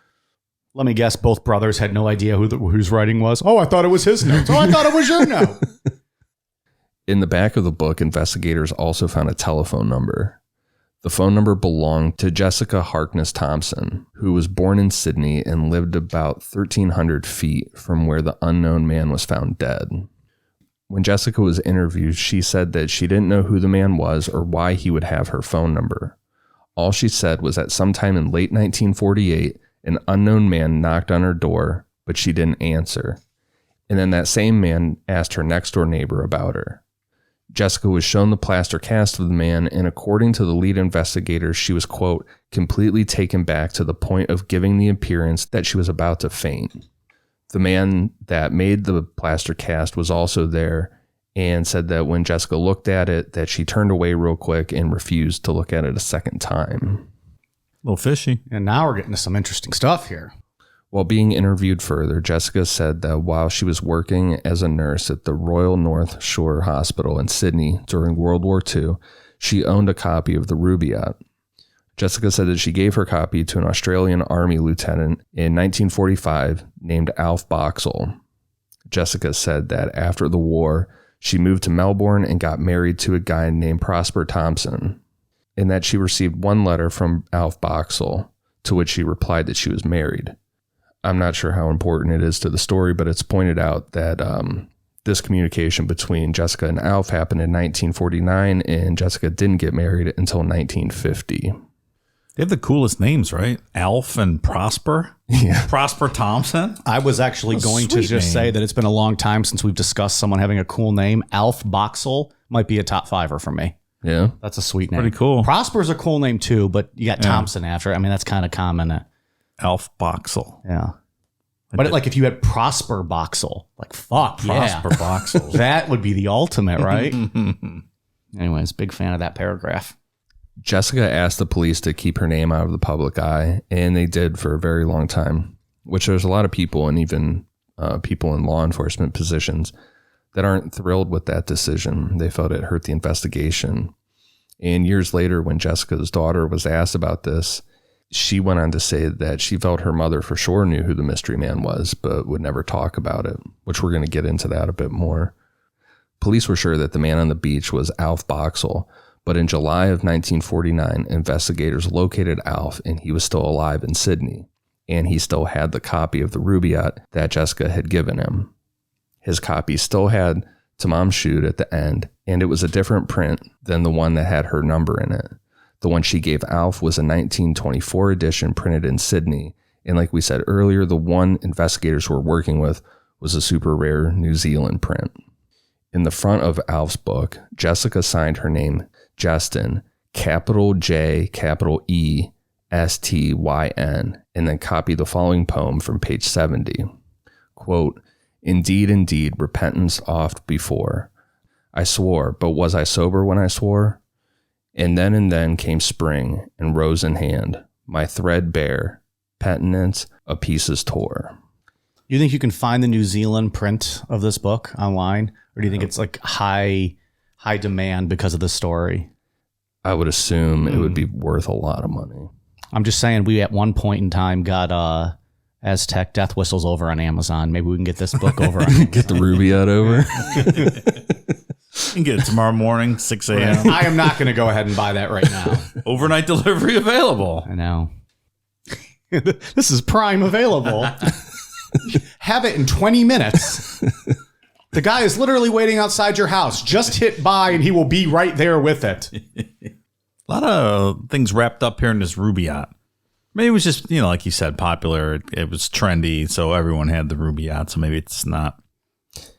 Let me guess, both brothers had no idea whose writing was. Oh, I thought it was his notes. Oh, I thought it was your note. In the back of the book, investigators also found a telephone number. The phone number belonged to Jessica Harkness Thompson, who was born in Sydney and lived about 1,300 feet from where the unknown man was found dead. When Jessica was interviewed, she said that she didn't know who the man was or why he would have her phone number. All she said was that sometime in late 1948, an unknown man knocked on her door, but she didn't answer. And then that same man asked her next door neighbor about her. Jessica was shown the plaster cast of the man, and according to the lead investigator, she was, quote, completely taken back to the point of giving the appearance that she was about to faint. The man that made the plaster cast was also there and said that when Jessica looked at it, that she turned away real quick and refused to look at it a second time. A little fishy. And now we're getting to some interesting stuff here. While being interviewed further, Jessica said that while she was working as a nurse at the Royal North Shore Hospital in Sydney during World War II, she owned a copy of the Rubaiyat. Jessica said that she gave her copy to an Australian Army lieutenant in 1945 named Alf Boxall. Jessica said that after the war, she moved to Melbourne and got married to a guy named Prosper Thompson, and that she received one letter from Alf Boxall, to which she replied that she was married. I'm not sure how important it is to the story, but it's pointed out that this communication between Jessica and Alf happened in 1949, and Jessica didn't get married until 1950. They have the coolest names, right? Alf and Prosper. Yeah. Prosper Thompson. I was actually going to just say that it's been a long time since we've discussed someone having a cool name. Alf Boxall might be a top fiver for me. Yeah. That's a sweet name. Pretty cool. Prosper's a cool name too, but you got Thompson after it. I mean, that's kind of common. Alf Boxall. Yeah. But like if you had Prosper Boxall, like fuck Prosper Boxall. That would be the ultimate, right? Anyways, big fan of that paragraph. Jessica asked the police to keep her name out of the public eye, and they did for a very long time, which there's a lot of people and even people in law enforcement positions that aren't thrilled with that decision. They felt it hurt the investigation. And years later, when Jessica's daughter was asked about this, she went on to say that she felt her mother for sure knew who the mystery man was, but would never talk about it, which we're going to get into that a bit more. Police were sure that the man on the beach was Alf Boxall, but in July of 1949, investigators located Alf, and he was still alive in Sydney, and he still had the copy of the Rubaiyat that Jessica had given him. His copy still had Tamam Shud at the end, and it was a different print than the one that had her number in it. The one she gave Alf was a 1924 edition printed in Sydney, and like we said earlier, the one investigators were working with was a super rare New Zealand print. In the front of Alf's book, Jessica signed her name Justin, capital J, capital E, S-T-Y-N, and then copied the following poem from page 70. Quote, indeed, indeed, repentance oft before. I swore, but was I sober when I swore? And then came spring, and rose in hand, my thread bare, penitence a pieces tore. You think you can find the New Zealand print of this book online? Or do you think it's like high demand because of the story? I would assume it would be worth a lot of money. I'm just saying we at one point in time got Aztec Death Whistles over on Amazon. Maybe we can get this book over on Amazon. Get the Rubaiyat over. You can get it tomorrow morning, 6 a.m. I am not going to go ahead and buy that right now. Overnight delivery available. I know. This is Prime available. Have it in 20 minutes. The guy is literally waiting outside your house. Just hit buy and he will be right there with it. A lot of things wrapped up here in this Rubaiyat. Maybe it was just, like you said, popular. It was trendy, so everyone had the Rubaiyat. So maybe it's not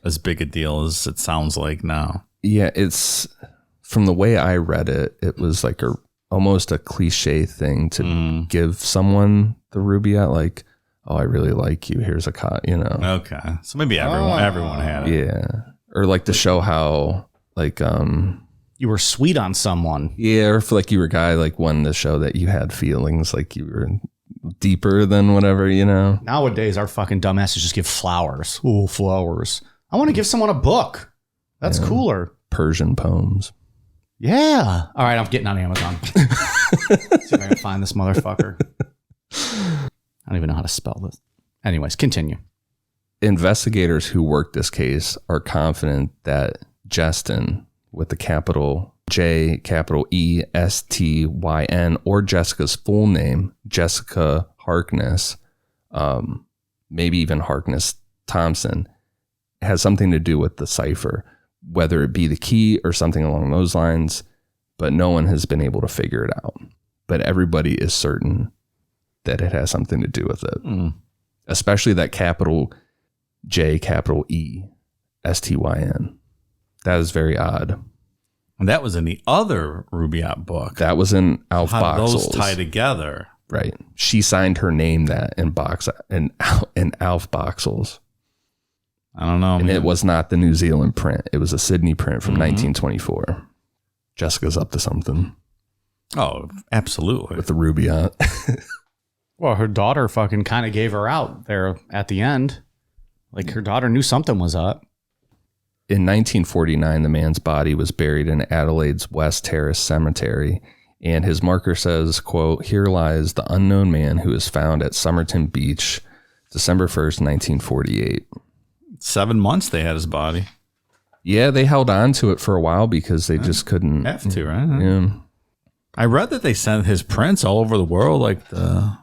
as big a deal as it sounds like now. Yeah, it's from the way I read it, it was like almost a cliche thing to give someone the Rubaiyat, like, oh, I really like you. Here's a cut, Okay, so maybe everyone had it. Yeah, or like to show how like you were sweet on someone. Yeah, or if like you were a guy like wanting to show that you had feelings, like you were deeper than whatever, Nowadays, our fucking dumbasses just give flowers. Ooh, flowers. I want to give someone a book. That's cooler. Persian poems. Yeah. All right, I'm getting on Amazon. See if I can find this motherfucker. I don't even know how to spell this. Anyways, continue. Investigators who worked this case are confident that Justin, with the capital J, capital Estyn, or Jessica's full name, Jessica Harkness, maybe even Harkness Thompson, has something to do with the cipher, whether it be the key or something along those lines, but no one has been able to figure it out. But everybody is certain that it has something to do with it, especially that capital J, capital Estyn. That is very odd. And that was in the other Rubaiyat book. That was in Alf Boxall's. How did those tie together? Right. She signed her name that in Alf Boxall's. I don't know. And it was not the New Zealand print. It was a Sydney print from 1924. Jessica's up to something. Oh, absolutely. With the Rubaiyat. Well, her daughter fucking kind of gave her out there at the end. Like, her daughter knew something was up. In 1949, the man's body was buried in Adelaide's West Terrace Cemetery, and his marker says, quote, "Here lies the unknown man who was found at Somerton Beach, December 1st, 1948. 7 months they had his body. Yeah, they held on to it for a while because they just couldn't. Have to, right? Yeah. I read that they sent his prints all over the world. Like the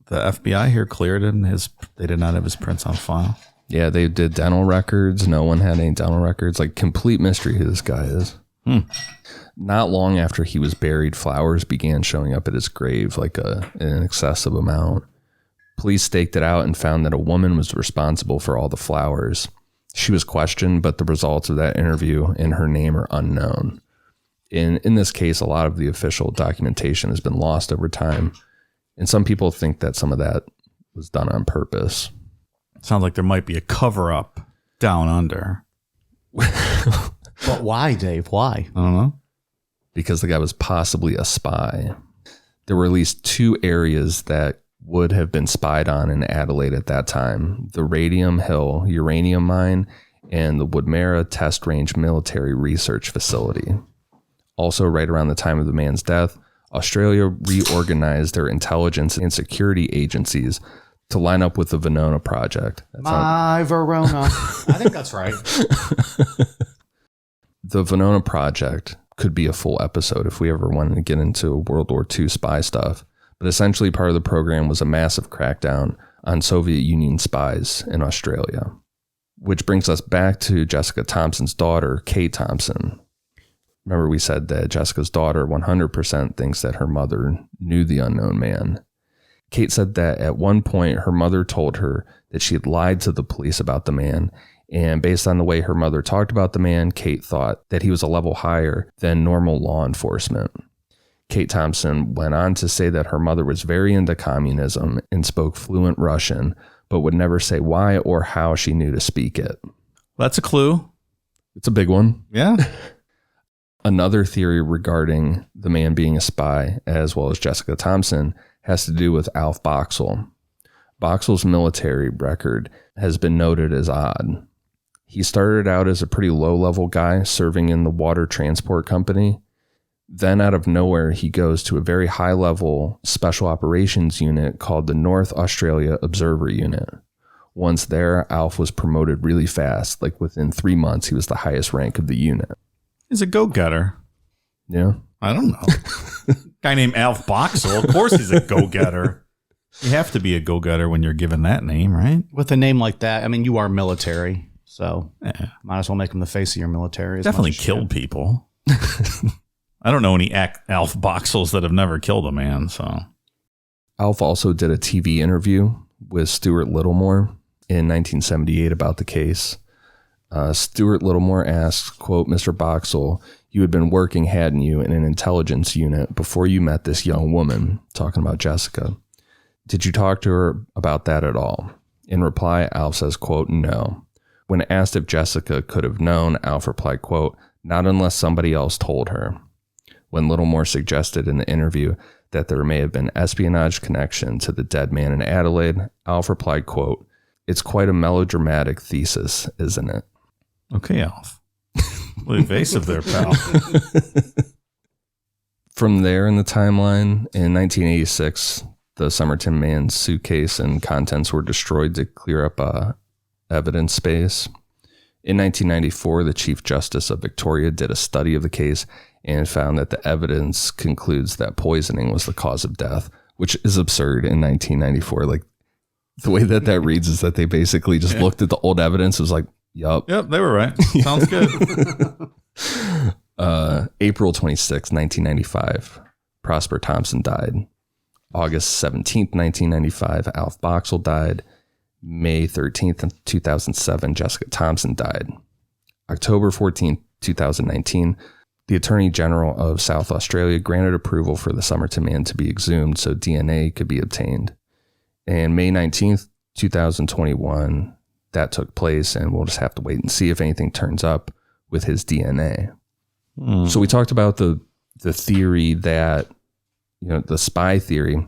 FBI here cleared him. They did not have his prints on file. Yeah, they did dental records. No one had any dental records. Like, complete mystery who this guy is. Not long after he was buried, flowers began showing up at his grave, like an excessive amount. Police staked it out and found that a woman was responsible for all the flowers. She was questioned, but the results of that interview and her name are unknown. In this case, a lot of the official documentation has been lost over time, and some people think that some of that was done on purpose. Sounds like there might be a cover-up down under. But why, Dave? Why? I don't know. Because the guy was possibly a spy. There were at least two areas that would have been spied on in Adelaide at that time: the Radium Hill uranium mine and the Woodmera Test Range military research facility. Also, right around the time of the man's death, Australia reorganized their intelligence and security agencies to line up with the Venona project. Verona. I think that's right. The Venona project could be a full episode if we ever wanted to get into World War II spy stuff. But essentially part of the program was a massive crackdown on Soviet Union spies in Australia. Which brings us back to Jessica Thompson's daughter, Kate Thompson. Remember, we said that Jessica's daughter 100% thinks that her mother knew the unknown man. Kate said that at one point her mother told her that she had lied to the police about the man, and based on the way her mother talked about the man, Kate thought that he was a level higher than normal law enforcement. Kate Thompson went on to say that her mother was very into communism and spoke fluent Russian, but would never say why or how she knew to speak it. That's a clue. It's a big one. Yeah. Another theory regarding the man being a spy, as well as Jessica Thompson, has to do with Alf Boxall. Boxall's military record has been noted as odd. He started out as a pretty low-level guy serving in the water transport company. Then out of nowhere, he goes to a very high-level special operations unit called the North Australia Observer Unit. Once there, Alf was promoted really fast. Like within 3 months, he was the highest rank of the unit. He's a go-getter. Yeah. I don't know. Guy named Alf Boxall. Of course he's a go-getter. You have to be a go-getter when you're given that name, right? With a name like that, I mean, you are military, so Yeah. might as well make him the face of your military. as Definitely much as you killed people. I don't know any Alf Boxalls that have never killed a man, so. Alf also did a TV interview with Stuart Littlemore in 1978 about the case. Stuart Littlemore asks, quote, "Mr. Boxall, you had been working, hadn't you, in an intelligence unit before you met this young woman," talking about Jessica. "Did you talk to her about that at all?" In reply, Alf says, quote, "No." When asked if Jessica could have known, Alf replied, quote, "Not unless somebody else told her." When Littlemore suggested in the interview that there may have been espionage connection to the dead man in Adelaide, Alf replied, quote, "It's quite a melodramatic thesis, isn't it?" Okay, Alf. A little evasive there, pal. From there in the timeline, in 1986, the Somerton Man's suitcase and contents were destroyed to clear up evidence space. In 1994, the Chief Justice of Victoria did a study of the case and found that the evidence concludes that poisoning was the cause of death, which is absurd in 1994. Like, the way that reads is that they basically just looked at the old evidence. It was like, Yep, they were right. Sounds good. April 26, 1995, Prosper Thompson died. August 17th, 1995, Alf Boxall died. May 13th, 2007, Jessica Thompson died. October 14th, 2019, the Attorney General of South Australia granted approval for the Somerton Man to be exhumed so DNA could be obtained. And May 19th, 2021, that took place, and we'll just have to wait and see if anything turns up with his DNA. So we talked about the theory that, the spy theory,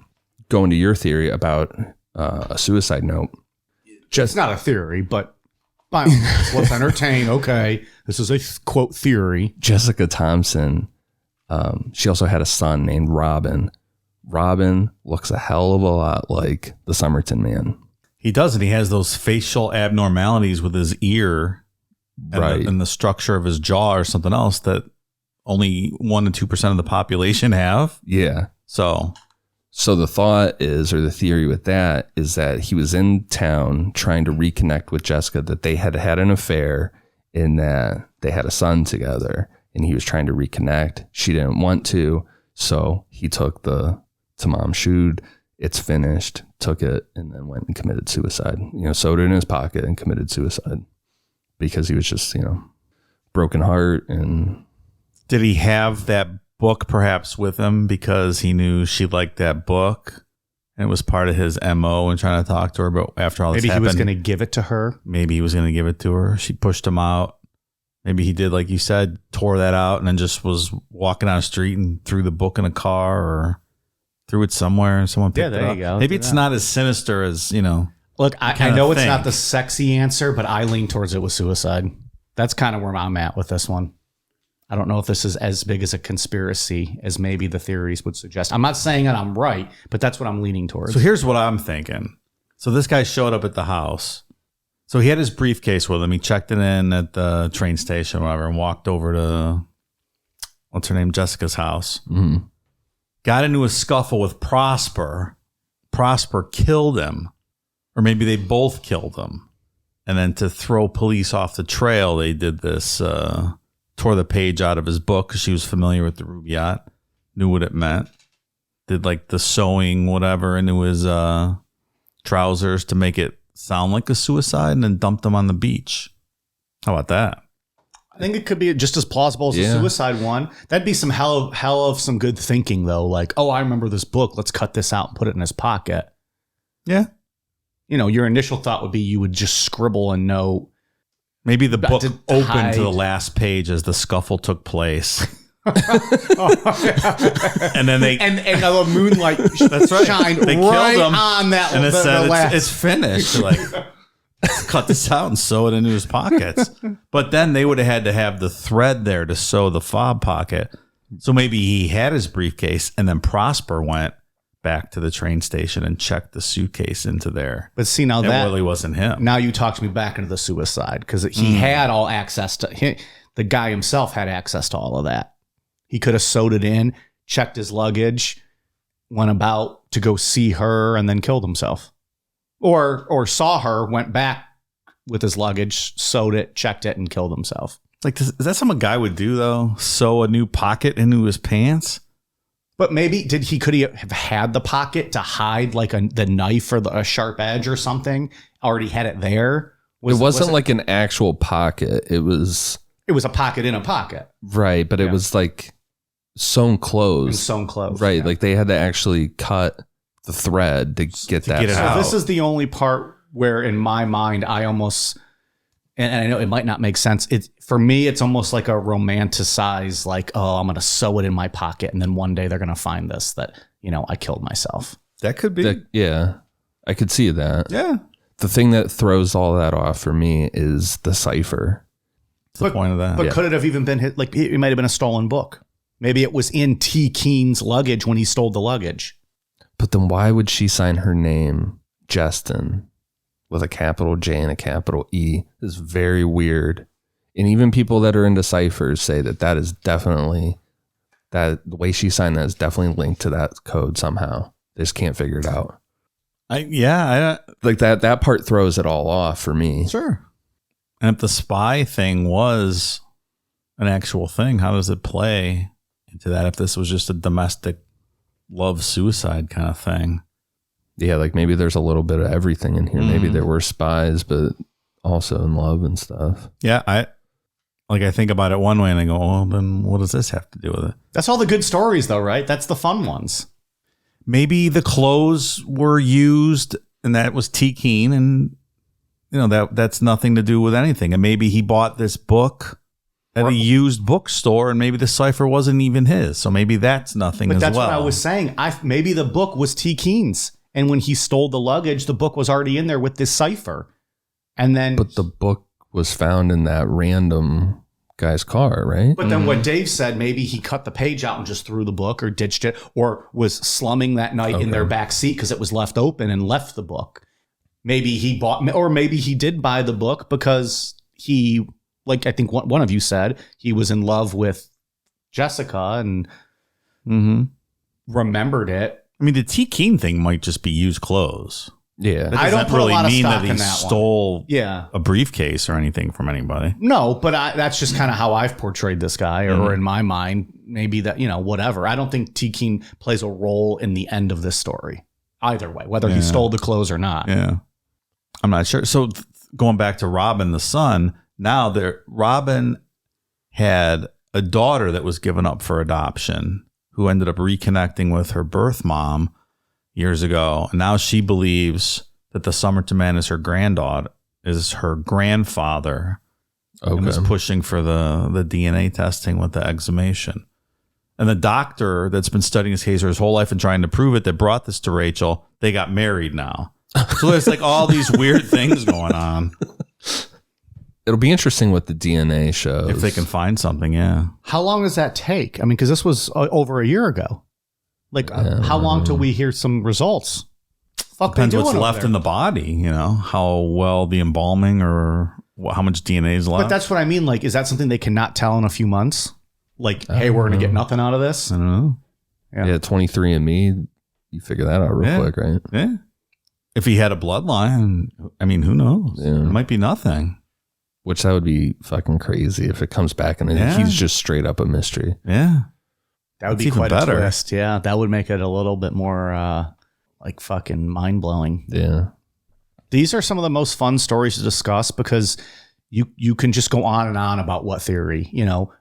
going to your theory about a suicide note. It's not a theory, but by all means, let's entertain. Okay, this is a quote theory. Jessica Thompson, she also had a son named Robin. Robin looks a hell of a lot like the Somerton Man. He does, and he has those facial abnormalities with his ear and the structure of his jaw or something else that only 1 to 2% of the population have. Yeah. So the thought is, or the theory with that, is that he was in town trying to reconnect with Jessica, that they had had an affair and that they had a son together, and he was trying to reconnect. She didn't want to, so he took the Tamam Shud, it's finished, took it, and then went and committed suicide. Sewed it in his pocket and committed suicide because he was just, broken heart. And did he have that book perhaps with him because he knew she liked that book and it was part of his MO and trying to talk to her? But after all this happened, maybe he was going to give it to her. Maybe he was going to give it to her. She pushed him out. Maybe he did, like you said, tore that out and then just was walking down the street and threw the book in a car or threw it somewhere and someone picked it up. There you go. Maybe it's not as sinister as, Look, I know it's not the sexy answer, but I lean towards it with suicide. That's kind of where I'm at with this one. I don't know if this is as big as a conspiracy as maybe the theories would suggest. I'm not saying that I'm right, but that's what I'm leaning towards. So here's what I'm thinking. So this guy showed up at the house. So he had his briefcase with him. He checked it in at the train station or whatever and walked over to, what's her name, Jessica's house. Mm-hmm. Got into a scuffle with Prosper. Prosper killed him. Or maybe they both killed him. And then to throw police off the trail, they did this, tore the page out of his book because she was familiar with the Rubaiyat, knew what it meant. Did like the sewing, whatever, into his trousers to make it sound like a suicide and then dumped him on the beach. How about that? I think it could be just as plausible as a suicide one. That'd be some hell of some good thinking, though. Like, oh, I remember this book. Let's cut this out and put it in his pocket. Yeah. Your initial thought would be you would just scribble a note. Maybe the book opened to the last page as the scuffle took place. And then they and the moonlight that's right. shined they right killed him on that. And it said it's finished. Like, cut this out and sew it into his pockets. But then they would have had to have the thread there to sew the fob pocket. So maybe he had his briefcase and then Prosper went back to the train station and checked the suitcase into there. But see, now it that really wasn't him. Now you talked me back into the suicide because he had all access to the guy himself had access to all of that. He could have sewed it in, checked his luggage, went about to go see her, and then killed himself. Or saw her, went back with his luggage, sewed it, checked it, and killed himself. Like, is that something a guy would do, though? Sew a new pocket into his pants? But maybe could he have had the pocket to hide like the knife or a sharp edge or something? Already had it there. It wasn't like an actual pocket. It was a pocket in a pocket. Right, but it was like sewn clothes. Right, yeah. like they had to actually cut the thread to get that out. So this is the only part where in my mind I almost, and I know it might not make sense. For me, it's almost like a romanticized, like, oh, I'm going to sew it in my pocket. And then one day they're going to find this, that, I killed myself. That could be. Yeah, I could see that. Yeah. The thing that throws all that off for me is the cipher. What's the point of that? But could it have even been it might have been a stolen book. Maybe it was in T. Keene's luggage when he stole the luggage. But then why would she sign her name, Justin, with a capital J and a capital E? Is very weird. And even people that are into ciphers say that is definitely That the way she signed that is definitely linked to that code somehow. They just can't figure it out. Like that part throws it all off for me. Sure. And if the spy thing was an actual thing, how does it play into that if this was just a domestic love suicide kind of thing? Yeah, like maybe there's a little bit of everything in here. Maybe there were spies, but also in love and stuff. Yeah, I think about it one way and I go, oh, then what does this have to do with it? That's all the good stories, though, right? That's the fun ones. Maybe the clothes were used and that was T. Keen, and that's nothing to do with anything. And maybe he bought this book at a used bookstore, and maybe the cipher wasn't even his. So maybe that's nothing as well. But that's what I was saying. Maybe the book was T. Keen's, and when he stole the luggage, the book was already in there with this cipher. And then, but the book was found in that random guy's car, right? But then what Dave said, maybe he cut the page out and just threw the book or ditched it, or was slumming that night in their back seat because it was left open and left the book. Maybe he bought, or maybe he did buy the book because he, like I think one of you said, he was in love with Jessica and remembered it. I mean, the T. Keen thing might just be used clothes. Yeah. That I don't doesn't put a really lot of mean stock that he in that stole one. a briefcase or anything from anybody. No, but that's just kind of how I've portrayed this guy, or in my mind, maybe that, whatever. I don't think T. Keen plays a role in the end of this story either way, whether he stole the clothes or not. Yeah. I'm not sure. So going back to Robin, the son, now Robin had a daughter that was given up for adoption who ended up reconnecting with her birth mom years ago. And now she believes that the Somerton Man is her grandfather, and is pushing for the DNA testing with the exhumation. And the doctor that's been studying his case his whole life and trying to prove it, that brought this to Rachel, they got married now. So there's like all these weird things going on. It'll be interesting what the DNA shows. If they can find something, yeah. How long does that take? I mean, because this was over a year ago. Like, how long till we hear some results? Depends what's left in the body, how well the embalming or how much DNA is left. But that's what I mean. Like, is that something they cannot tell in a few months? Like, hey, we're going to get nothing out of this? I don't know. Yeah, 23andMe, you figure that out real quick, right? Yeah. If he had a bloodline, I mean, who knows? Yeah. It might be nothing. Which that would be fucking crazy if it comes back and he's just straight up a mystery. Yeah. That would be quite a twist. Yeah. That would make it a little bit more like fucking mind blowing. Yeah. These are some of the most fun stories to discuss because you can just go on and on about what theory,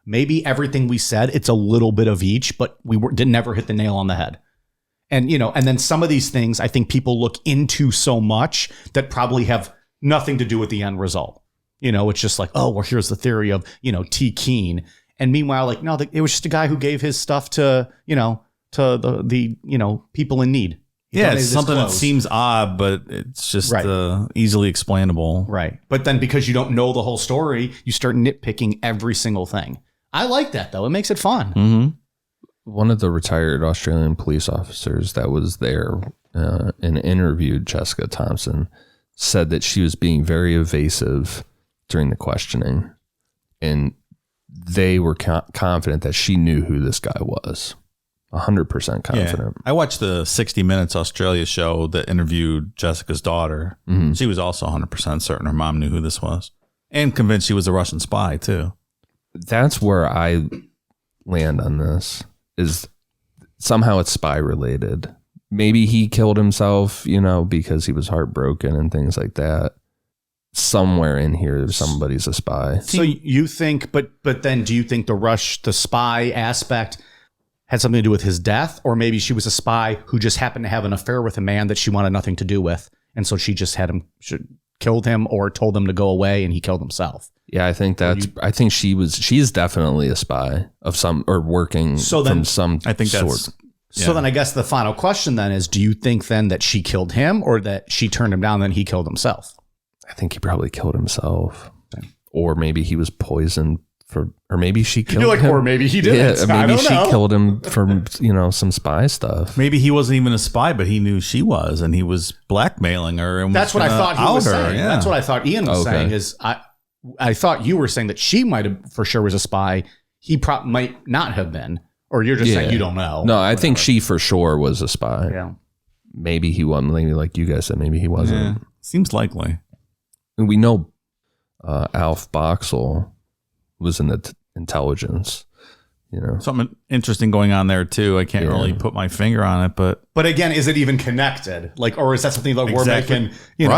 maybe everything we said, it's a little bit of each, but we didn't never hit the nail on the head. And, and then some of these things I think people look into so much that probably have nothing to do with the end result. It's just like, oh, well, here's the theory of, T. Keen. And meanwhile, like, no, it was just a guy who gave his stuff to, to the people in need. Yeah, it's something that seems odd, but it's just easily explainable. Right. But then because you don't know the whole story, you start nitpicking every single thing. I like that, though. It makes it fun. Mm-hmm. One of the retired Australian police officers that was there and interviewed Jessica Thompson said that she was being very evasive during the questioning, and they were confident that she knew who this guy was. 100% confident. I watched the 60 Minutes Australia show that interviewed Jessica's daughter. Mm-hmm. She was also 100% certain her mom knew who this was, and convinced she was a Russian spy too. That's where I land on this, is somehow it's spy related. Maybe he killed himself, because he was heartbroken and things like that. Somewhere in here, somebody's a spy. So you think, but then do you think the spy aspect had something to do with his death, or maybe she was a spy who just happened to have an affair with a man that she wanted nothing to do with, and so she just killed him or told him to go away, and he killed himself? Yeah, I think she's definitely a spy of some, or working from some I think sort. That's, yeah. So then I guess the final question then is, do you think then that she killed him, or that she turned him down and then he killed himself? I think he probably killed himself, or maybe he was poisoned or maybe she killed him. Or maybe he didn't. Yeah, maybe she killed him from some spy stuff. Maybe he wasn't even a spy, but he knew she was, and he was blackmailing her. And that's what I thought he was saying. Yeah. That's what I thought Ian was saying. Is I thought you were saying that she might have for sure was a spy. He might not have been, Or you're just saying you don't know? No, I think she for sure was a spy. Yeah. Maybe he wasn't. Maybe like you guys said, maybe he wasn't. Yeah, seems likely. And we know Alf Boxall was in the intelligence. You know, Something interesting going on there too. I can't really put my finger on it, but again, is it even connected? Like, or is that something that we're making,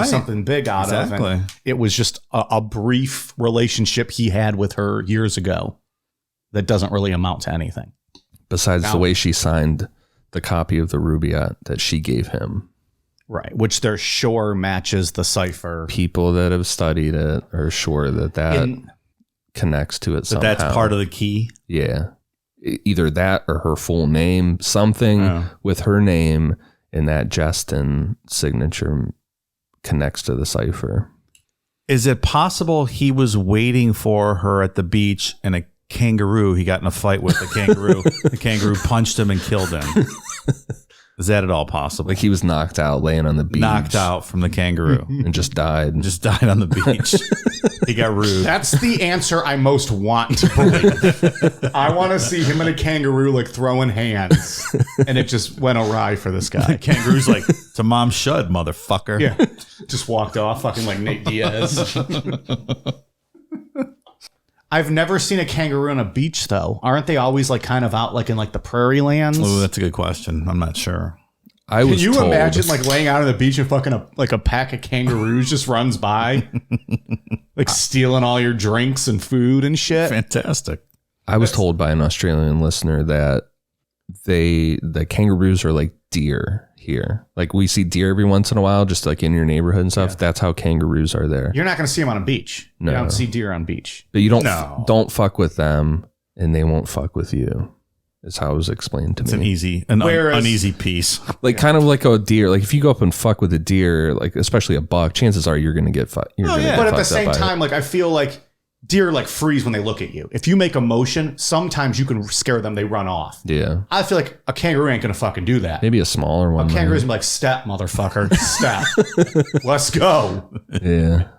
something big out of? And it was just a brief relationship he had with her years ago that doesn't really amount to anything. Besides the way she signed the copy of the Rubaiyat that she gave him. Right. Which they're sure matches the cipher. People that have studied it are sure that connects to it somehow. That's part of the key. Yeah. Either that or her full name, something with her name and that Justin signature connects to the cipher. Is it possible he was waiting for her at the beach and a kangaroo, he got in a fight with the kangaroo. The kangaroo punched him and killed him. Is that at all possible? Like he was knocked out laying on the beach. Knocked out from the kangaroo. And just died. On the beach. He got rude. That's the answer I most want to believe. I want to see him and a kangaroo like throwing hands. And it just went awry for this guy. The kangaroo's like, Tamam Shud, motherfucker. Yeah. Just walked off fucking like Nate Diaz. I've never seen a kangaroo on a beach, though. Aren't they always like kind of out like in like the prairie lands? Oh, that's a good question. I'm not sure. Can you imagine like laying out on the beach and fucking a pack of kangaroos just runs by, like stealing all your drinks and food and shit? Fantastic. I was told by an Australian listener that the kangaroos are like deer here. Like we see deer every once in a while, just like in your neighborhood and stuff. Yeah. That's how kangaroos are there. You're not going to see them on a beach. No. You don't see deer on beach. But you don't fuck with them and they won't fuck with you. Is how it was explained to me. It's an uneasy piece. Like kind of like a deer. Like if you go up and fuck with a deer, like especially a buck, chances are you're going to get fucked. But at the same time, like I feel like deer like freeze when they look at you. If you make a motion, sometimes you can scare them. They run off. Yeah. I feel like a kangaroo ain't going to fucking do that. Maybe a smaller one. A kangaroo's gonna be like, step, motherfucker. Step. Let's go. Yeah.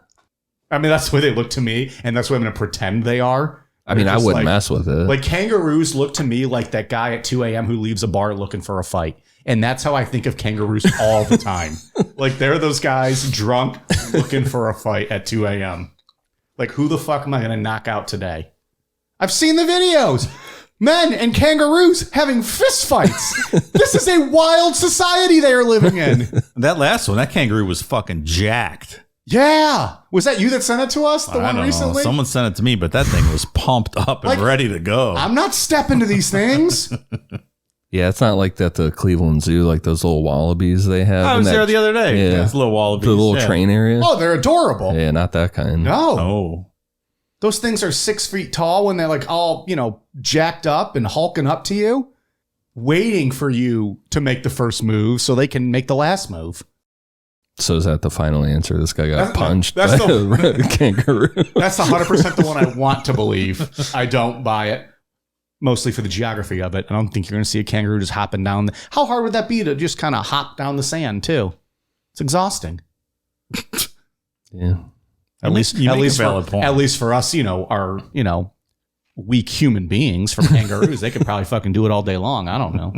I mean, that's the way they look to me. And that's what I'm going to pretend they are. I mean, I wouldn't mess with it. Like kangaroos look to me like that guy at 2 a.m. who leaves a bar looking for a fight. And that's how I think of kangaroos all the time. Like they're those guys drunk looking for a fight at 2 a.m. Like, who the fuck am I going to knock out today? I've seen the videos. Men and kangaroos having fist fights. This is a wild society they are living in. That last one, that kangaroo was fucking jacked. Yeah. Was that you that sent it to us? The one recently? Someone sent it to me, but that thing was pumped up and ready to go. I'm not stepping to these things. Yeah, it's not like that the Cleveland Zoo, like those little wallabies they have. I was there the other day. Yeah, it's little wallabies. The little train area. Oh, they're adorable. Yeah, not that kind. No. Oh. Those things are 6 feet tall when they're like all, jacked up and hulking up to you, waiting for you to make the first move so they can make the last move. So is that the final answer? This guy got punched by a kangaroo. That's 100% the one I want to believe. I don't buy it. Mostly for the geography of it. I don't think you're going to see a kangaroo just hopping down. How hard would that be to just kind of hop down the sand, too? It's exhausting. Yeah. At least for us, our, weak human beings from kangaroos, they could probably fucking do it all day long. I don't know.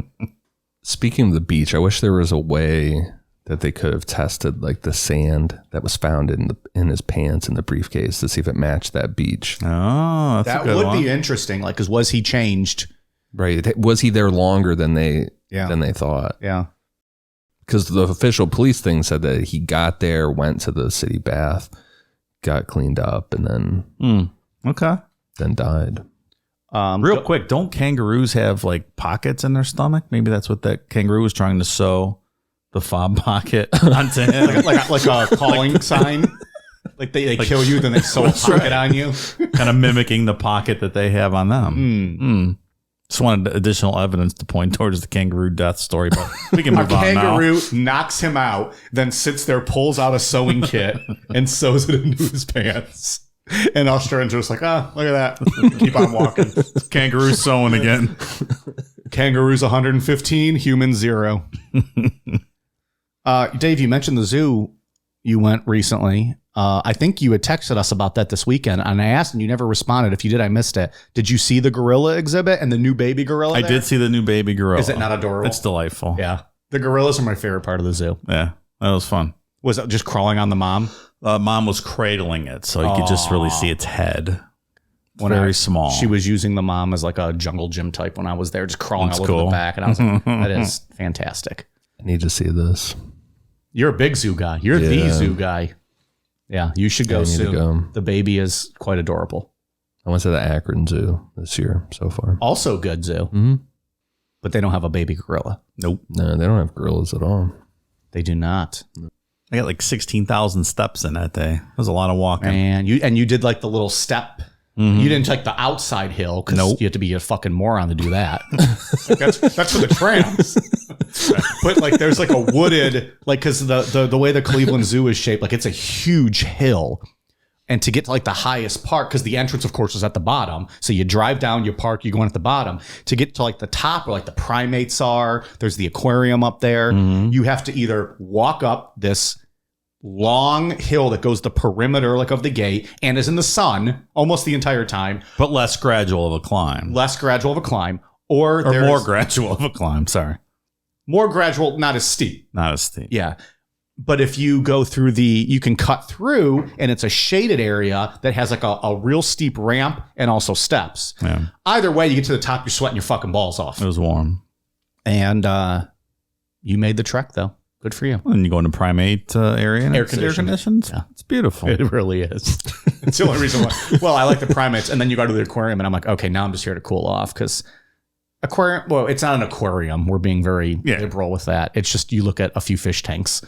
Speaking of the beach, I wish there was a way that they could have tested like the sand that was found in his pants in the briefcase to see if it matched that beach. Oh, that would be interesting. Like, because was he changed? Right. Was he there longer than they thought? Yeah. Because the official police thing said that he got there, went to the city bath, got cleaned up, and then then died. Real quick, don't kangaroos have like pockets in their stomach? Maybe that's what that kangaroo was trying to sew the fob pocket onto him, like a calling sign. Like they kill you, then they sew a pocket on you, kind of mimicking the pocket that they have on them. Just wanted additional evidence to point towards the kangaroo death story, but we can move on now. A kangaroo knocks him out, then sits there, pulls out a sewing kit, and sews it into his pants. And Australians are just like, look at that. Keep on walking. Kangaroo sewing again. Kangaroos 115, humans 0. Dave, you mentioned the zoo you went recently. I think you had texted us about that this weekend, and I asked and you never responded. If you did, I missed it. Did you see the gorilla exhibit and the new baby gorilla? I did see the new baby gorilla. Is it not adorable? It's delightful. Yeah. The gorillas are my favorite part of the zoo. Yeah, that was fun. Was it just crawling on the mom? Mom was cradling it, so you could just really see its head. Very small. She was using the mom as like a jungle gym type when I was there, just crawling That's all over cool. the back. And I was like, that is fantastic. I need to see this. You're a big zoo guy. You're the zoo guy. Yeah, you should go I need to soon. go. The baby is quite adorable. I went to the Akron Zoo this year so far. Also good zoo. Mm-hmm. But they don't have a baby gorilla. Nope. No, they don't have gorillas at all. They do not. I got like 16,000 steps in that day. It was a lot of walking. And you did like the little step. Mm-hmm. You didn't take the outside hill because Nope. you have to be a fucking moron to do that. that's for the tramps. But like there's like a wooded, like because the way the Cleveland Zoo is shaped, like it's a huge hill. And to get to like the highest part, because the entrance, of course, is at the bottom. So you drive down, you park, you go in at the bottom. To get to like the top where like the primates are, there's the aquarium up there. Mm-hmm. You have to either walk up this long hill that goes the perimeter like of the gate and is in the sun almost the entire time. But less gradual of a climb. Less gradual of a climb. Or More gradual of a climb, sorry. more gradual, not as steep. Not as steep. Yeah. But if you go through you can cut through and it's a shaded area that has like a real steep ramp and also steps. Yeah. Either way, you get to the top, you're sweating your fucking balls off. It was warm. And you made the trek, though. Good for you. And you go into primate area and it's air conditioned. Yeah. It's beautiful. It really is. It's the only reason why. Well, I like the primates. And then you go to the aquarium and I'm like, okay, now I'm just here to cool off because aquarium, well, it's not an aquarium. We're being very liberal with that. It's just you look at a few fish tanks.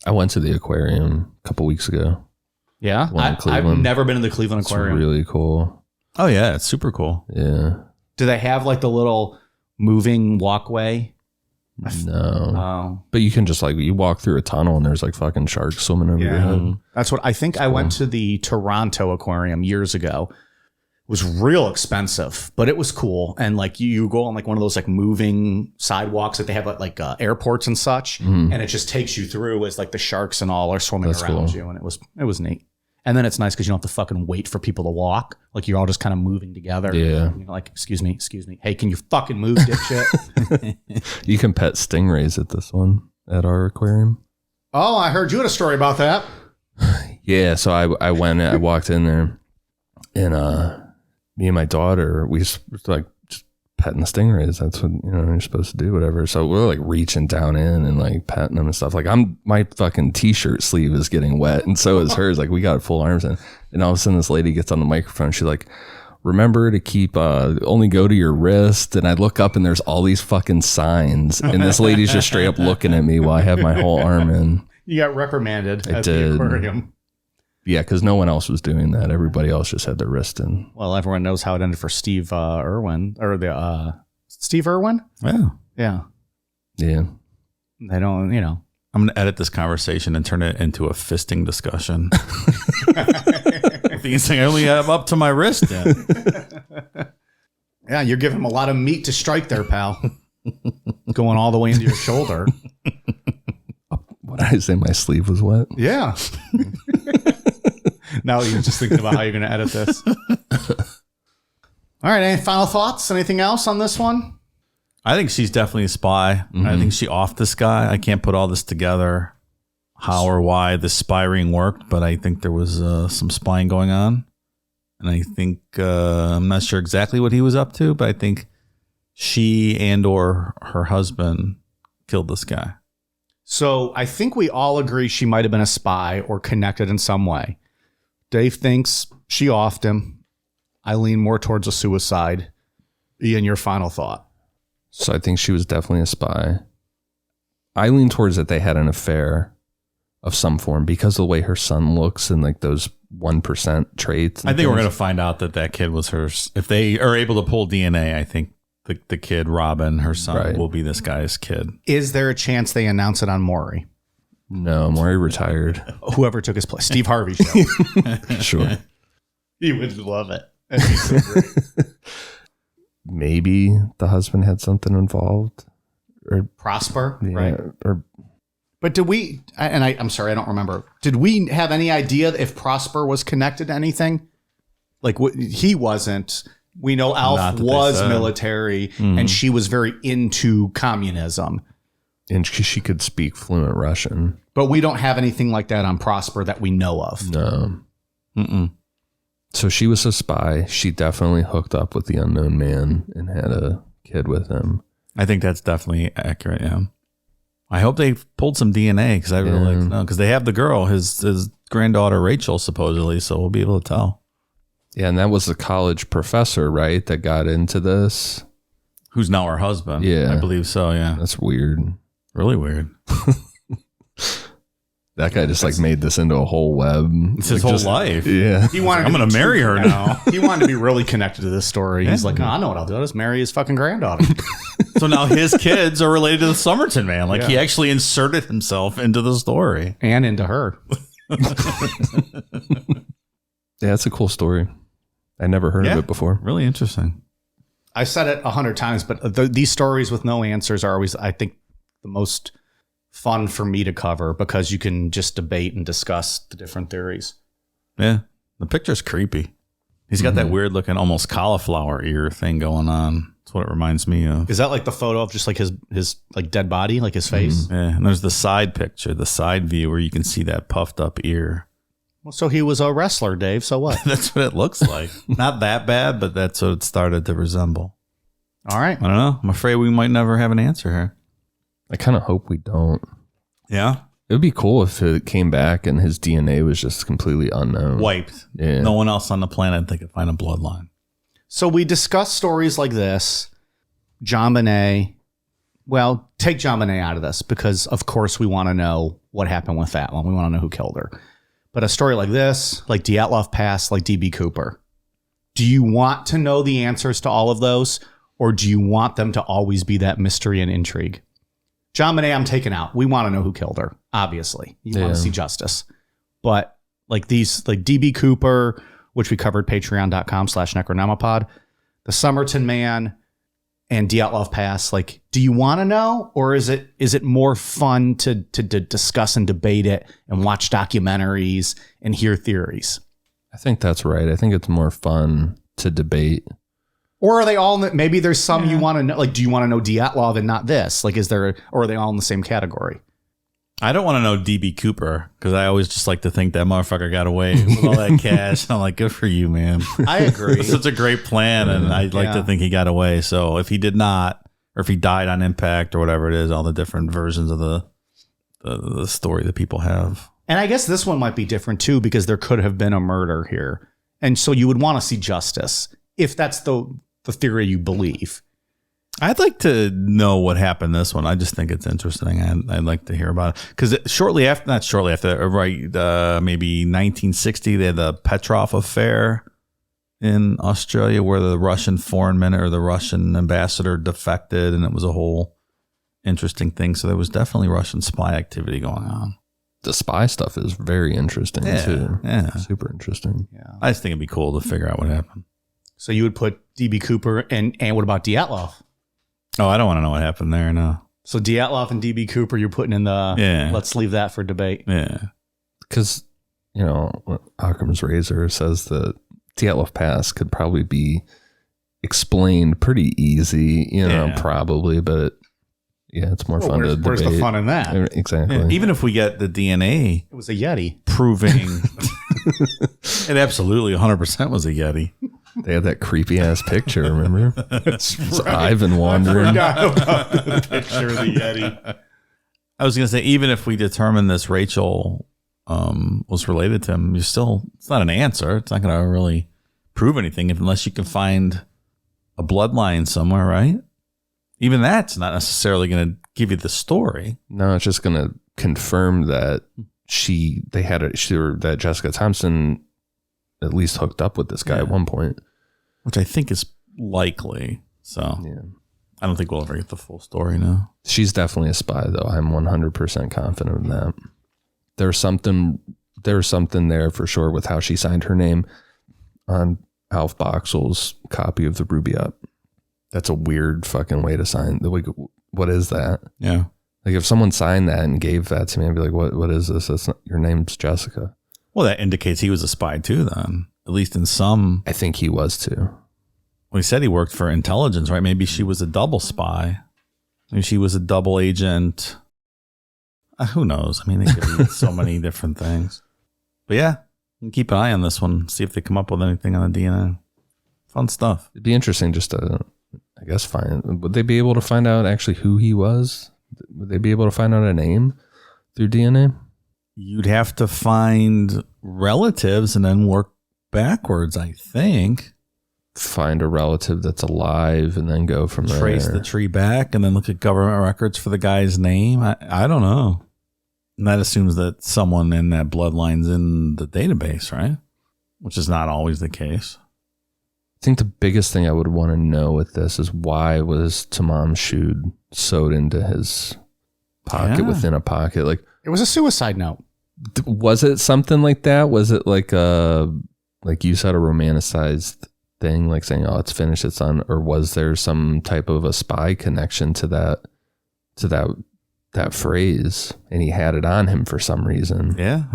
I went to the aquarium a couple weeks ago. Yeah. One in I've Cleveland. never been to the Cleveland It's Aquarium. really cool. Oh, yeah. It's super cool. Yeah. Do they have like the little moving walkway? No. Oh. But you can just like, you walk through a tunnel and there's like fucking sharks swimming over your head. That's what I think. I went to the Toronto Aquarium years ago. It was real expensive, but it was cool. And like you go on like one of those like moving sidewalks that they have at like airports and such, and it just takes you through as like the sharks and all are swimming That's around cool. you, and it was neat. And then it's nice because you don't have to fucking wait for people to walk. Like you're all just kind of moving together. Yeah. And you're like, excuse me. Hey, can you fucking move, dipshit? You can pet stingrays at this one at our aquarium. Oh, I heard you had a story about that. Yeah. So I went, I walked in there and me and my daughter, we just like just petting the stingrays. That's what, you're supposed to do, whatever. So we're like reaching down in and like petting them and stuff. Like my fucking t-shirt sleeve is getting wet and so is hers. Like we got full arms in. And all of a sudden this lady gets on the microphone. She's like, remember to keep, only go to your wrist. And I look up and there's all these fucking signs. And this lady's just straight up looking at me while I have my whole arm in. You got reprimanded I at did. the aquarium. Yeah, because no one else was doing that. Everybody else just had their wrist in. Well, everyone knows how it ended for Steve Irwin or the Steve Irwin. Yeah. Yeah, Yeah. they don't. I'm going to edit this conversation and turn it into a fisting discussion. He's saying I only have up to my wrist. Yeah, you're giving him a lot of meat to strike there, pal. Going all the way into your shoulder. What did I say? My sleeve was wet? Yeah. Now you're just thinking about how you're going to edit this. All right. Any final thoughts? Anything else on this one? I think she's definitely a spy. I think she offed this guy. I can't put all this together, how or why the spy ring worked, but I think there was some spying going on. And I think, I'm not sure exactly what he was up to, but I think she and or her husband killed this guy. So I think we all agree she might have been a spy or connected in some way. Dave thinks she offed him. I lean more towards a suicide. Ian, your final thought. So I think she was definitely a spy. I lean towards that they had an affair of some form because of the way her son looks and like those 1% traits. I think we're going to find out that kid was hers. If they are able to pull DNA, I think the kid, Robin, her son, will be this guy's kid. Is there a chance they announce it on Maury? No, Maury retired. Whoever took his place. Steve Harvey show. Sure. He would love it. That'd be so great. Maybe the husband had something involved. Or Prosper, yeah, right? or But did we, and I'm sorry, I don't remember. Did we have any idea if Prosper was connected to anything? Like, he wasn't. We know Alf was military, and she was very into communism. And she could speak fluent Russian. But we don't have anything like that on Prosper that we know of. No. Mm-mm. So she was a spy. She definitely hooked up with the unknown man and had a kid with him. I think that's definitely accurate, yeah. I hope they pulled some DNA because I really like to know. Because they have the girl, his granddaughter Rachel, supposedly, so we'll be able to tell. Yeah, and that was the college professor, right, that got into this? Who's now her husband. Yeah. I believe so, yeah. That's weird. Really weird. That guy just like made this into a whole web. It's his whole life. Yeah. I'm going to marry her now. He wanted to be really connected to this story. He's like, I know what I'll do. I'll just marry his fucking granddaughter. So now his kids are related to the Somerton Man. Like he actually inserted himself into the story. And into her. Yeah, it's a cool story. I never heard of it before. Really interesting. I've said it 100 times, but these stories with no answers are always, I think, the most fun for me to cover because you can just debate and discuss the different theories. Yeah. The picture's creepy. He's got that weird looking almost cauliflower ear thing going on. That's what it reminds me of. Is that like the photo of just like his like dead body, like his face? Yeah. And there's the side picture, the side view where you can see that puffed up ear. Well, so he was a wrestler, Dave. So what? That's what it looks like. Not that bad, but that's what it started to resemble. All right. I don't know. I'm afraid we might never have an answer here. I kind of hope we don't. Yeah. It would be cool if it came back and his DNA was just completely unknown. Wiped. Yeah. No one else on the planet that could find a bloodline. So we discuss stories like this. John Bonet. Well, take John Bonet out of this because, of course, we want to know what happened with that one. We want to know who killed her. But a story like this, like Dyatlov Pass, like D.B. Cooper, do you want to know the answers to all of those? Or do you want them to always be that mystery and intrigue? John Bonet, I'm taking out. We want to know who killed her. Obviously, you want to see justice. But like these, like DB Cooper, which we covered, patreon.com/necronomipod, the Somerton Man, and Dyatlov Pass. Like, do you want to know, or is it more fun to discuss and debate it and watch documentaries and hear theories? I think that's right. I think it's more fun to debate. Or are they all, maybe there's some you want to know, like, do you want to know Dyatlov and not this? Like, or are they all in the same category? I don't want to know DB Cooper because I always just like to think that motherfucker got away with all that cash. I'm like, good for you, man. I agree. It's such a great plan, and I'd like to think he got away. So if he did not, or if he died on impact or whatever it is, all the different versions of the story that people have. And I guess this one might be different too because there could have been a murder here. And so you would want to see justice if that's the theory you believe. I'd like to know what happened this one. I just think it's interesting. I'd like to hear about it because maybe 1960, they had the Petrov affair in Australia where the Russian foreign minister or the Russian ambassador defected, and it was a whole interesting thing. So there was definitely Russian spy activity going on. The spy stuff is very interesting too. Yeah, super interesting. Yeah, I just think it'd be cool to figure out what happened. So you would put DB Cooper and what about Dyatlov? Oh, I don't want to know what happened there. No. So Dyatlov and DB Cooper, you're putting in the let's leave that for debate. Yeah, because Occam's razor says that Dyatlov Pass could probably be explained pretty easy. Probably, but it's more fun to debate. Where's the fun in that? Exactly. Yeah, even if we get the DNA, it was a Yeti proving it absolutely 100% was a Yeti. They had that creepy ass picture, remember? It's right. Ivan wandering. I forgot about the picture of the Yeti. I was going to say, even if we determine this Rachel was related to him, it's not an answer. It's not going to really prove anything unless you can find a bloodline somewhere, right? Even that's not necessarily going to give you the story. No, it's just going to confirm that that Jessica Thompson at least hooked up with this guy at one point. Which I think is likely. So I don't think we'll ever get the full story now. She's definitely a spy, though. I'm 100% confident of that. There's something there for sure with how she signed her name on Alf Boxall's copy of the Rubaiyat. That's a weird fucking way to sign. What is that? Yeah. Like if someone signed that and gave that to me, I'd be like, what is this? That's not, your name's Jessica. Well, that indicates he was a spy too, then. At least in some. I think he was too. Well, he said he worked for intelligence, right? Maybe she was a double spy. Maybe she was a double agent. Who knows? I mean, they could be so many different things. But yeah, keep an eye on this one. See if they come up with anything on the DNA. Fun stuff. It'd be interesting just to, I guess, would they be able to find out actually who he was? Would they be able to find out a name through DNA? You'd have to find relatives and then work backwards, I think. Find a relative that's alive and then go from there. Trace the tree back and then look at government records for the guy's name. I don't know. And that assumes that someone in that bloodline's in the database, right? Which is not always the case. I think the biggest thing I would want to know with this is why was Tamam Shud sewed into his pocket within a pocket? Like, It was a suicide note. Was it something like that? Was it like you said, a romanticized thing, like saying, "Oh, it's finished, it's on," or was there some type of a spy connection to that phrase, and he had it on him for some reason? Yeah.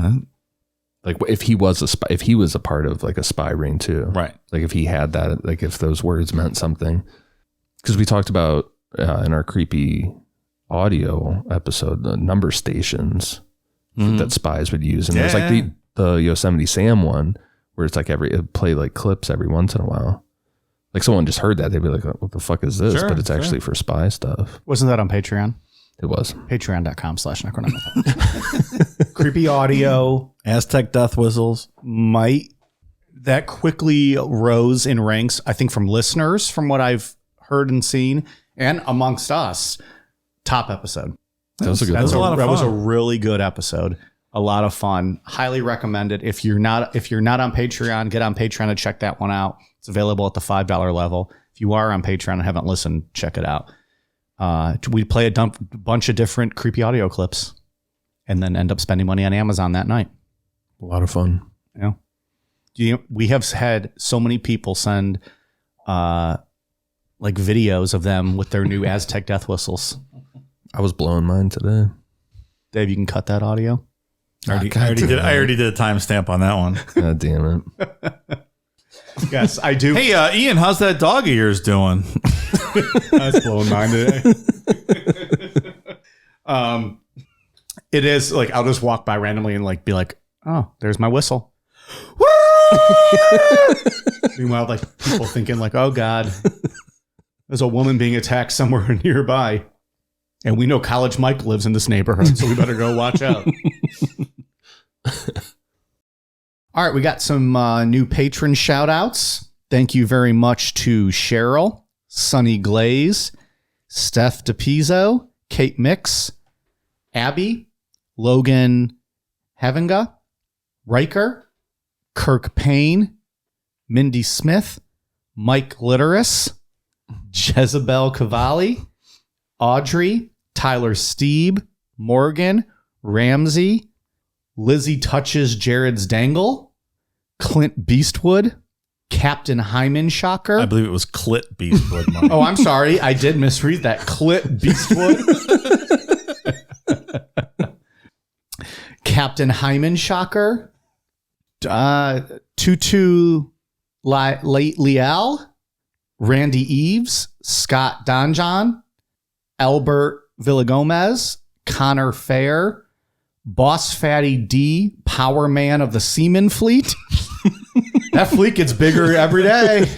Like if he was a spy, if he was a part of like a spy ring too, Right. Like if he had that, like if those words meant something, because we talked about in our creepy audio episode, the number stations that spies would use, and there's like the Yosemite Sam one where it's like it play like clips every once in a while. Like someone just heard that, they'd be like, "What the fuck is this?" Sure, but it's actually for spy stuff. Wasn't that on Patreon? It was. Patreon.com/Necronomicon. Creepy audio. Aztec death whistles. That quickly rose in ranks, I think, from listeners, from what I've heard and seen, and amongst us. Top episode. That was a good That was one. a lot of fun. That was a really good episode. A lot of fun. Highly recommend it. If you're not on Patreon, get on Patreon and check that one out. It's available at the $5 level. If you are on Patreon and haven't listened, check it out. We play a bunch of different creepy audio clips and then end up spending money on Amazon that night. A lot of fun. Yeah. We have had so many people send like videos of them with their new Aztec death whistles. I was blowing mine today. Dave, you can cut that audio. I already did a timestamp on that one. God damn it. Yes, I do. Hey, Ian, how's that dog of yours doing? I was blowing mine today. It is like I'll just walk by randomly and like be like, "Oh, there's my whistle." Meanwhile, like people thinking like, "Oh God, there's a woman being attacked somewhere nearby," and we know College Mike lives in this neighborhood, so we better go watch out. All right, we got some new patron shout outs. Thank you very much to Cheryl, Sunny Glaze, Steph DePizzo, Kate Mix, Abby, Logan Havinga, Riker, Kirk Payne, Mindy Smith, Mike Litteris, Jezebel Cavalli, Audrey, Tyler Steeb, Morgan, Ramsey, Lizzie Touches Jared's Dangle, Clint Beastwood, Captain Hyman Shocker. I believe it was Clit Beastwood. Oh, I'm sorry. I did misread that. Clit Beastwood. Captain Hyman Shocker. Tutu Leal. Randy Eves. Scott Donjon. Albert Villagomez. Connor Fair. Boss Fatty D. Power Man of the Seaman Fleet. That fleet gets bigger every day.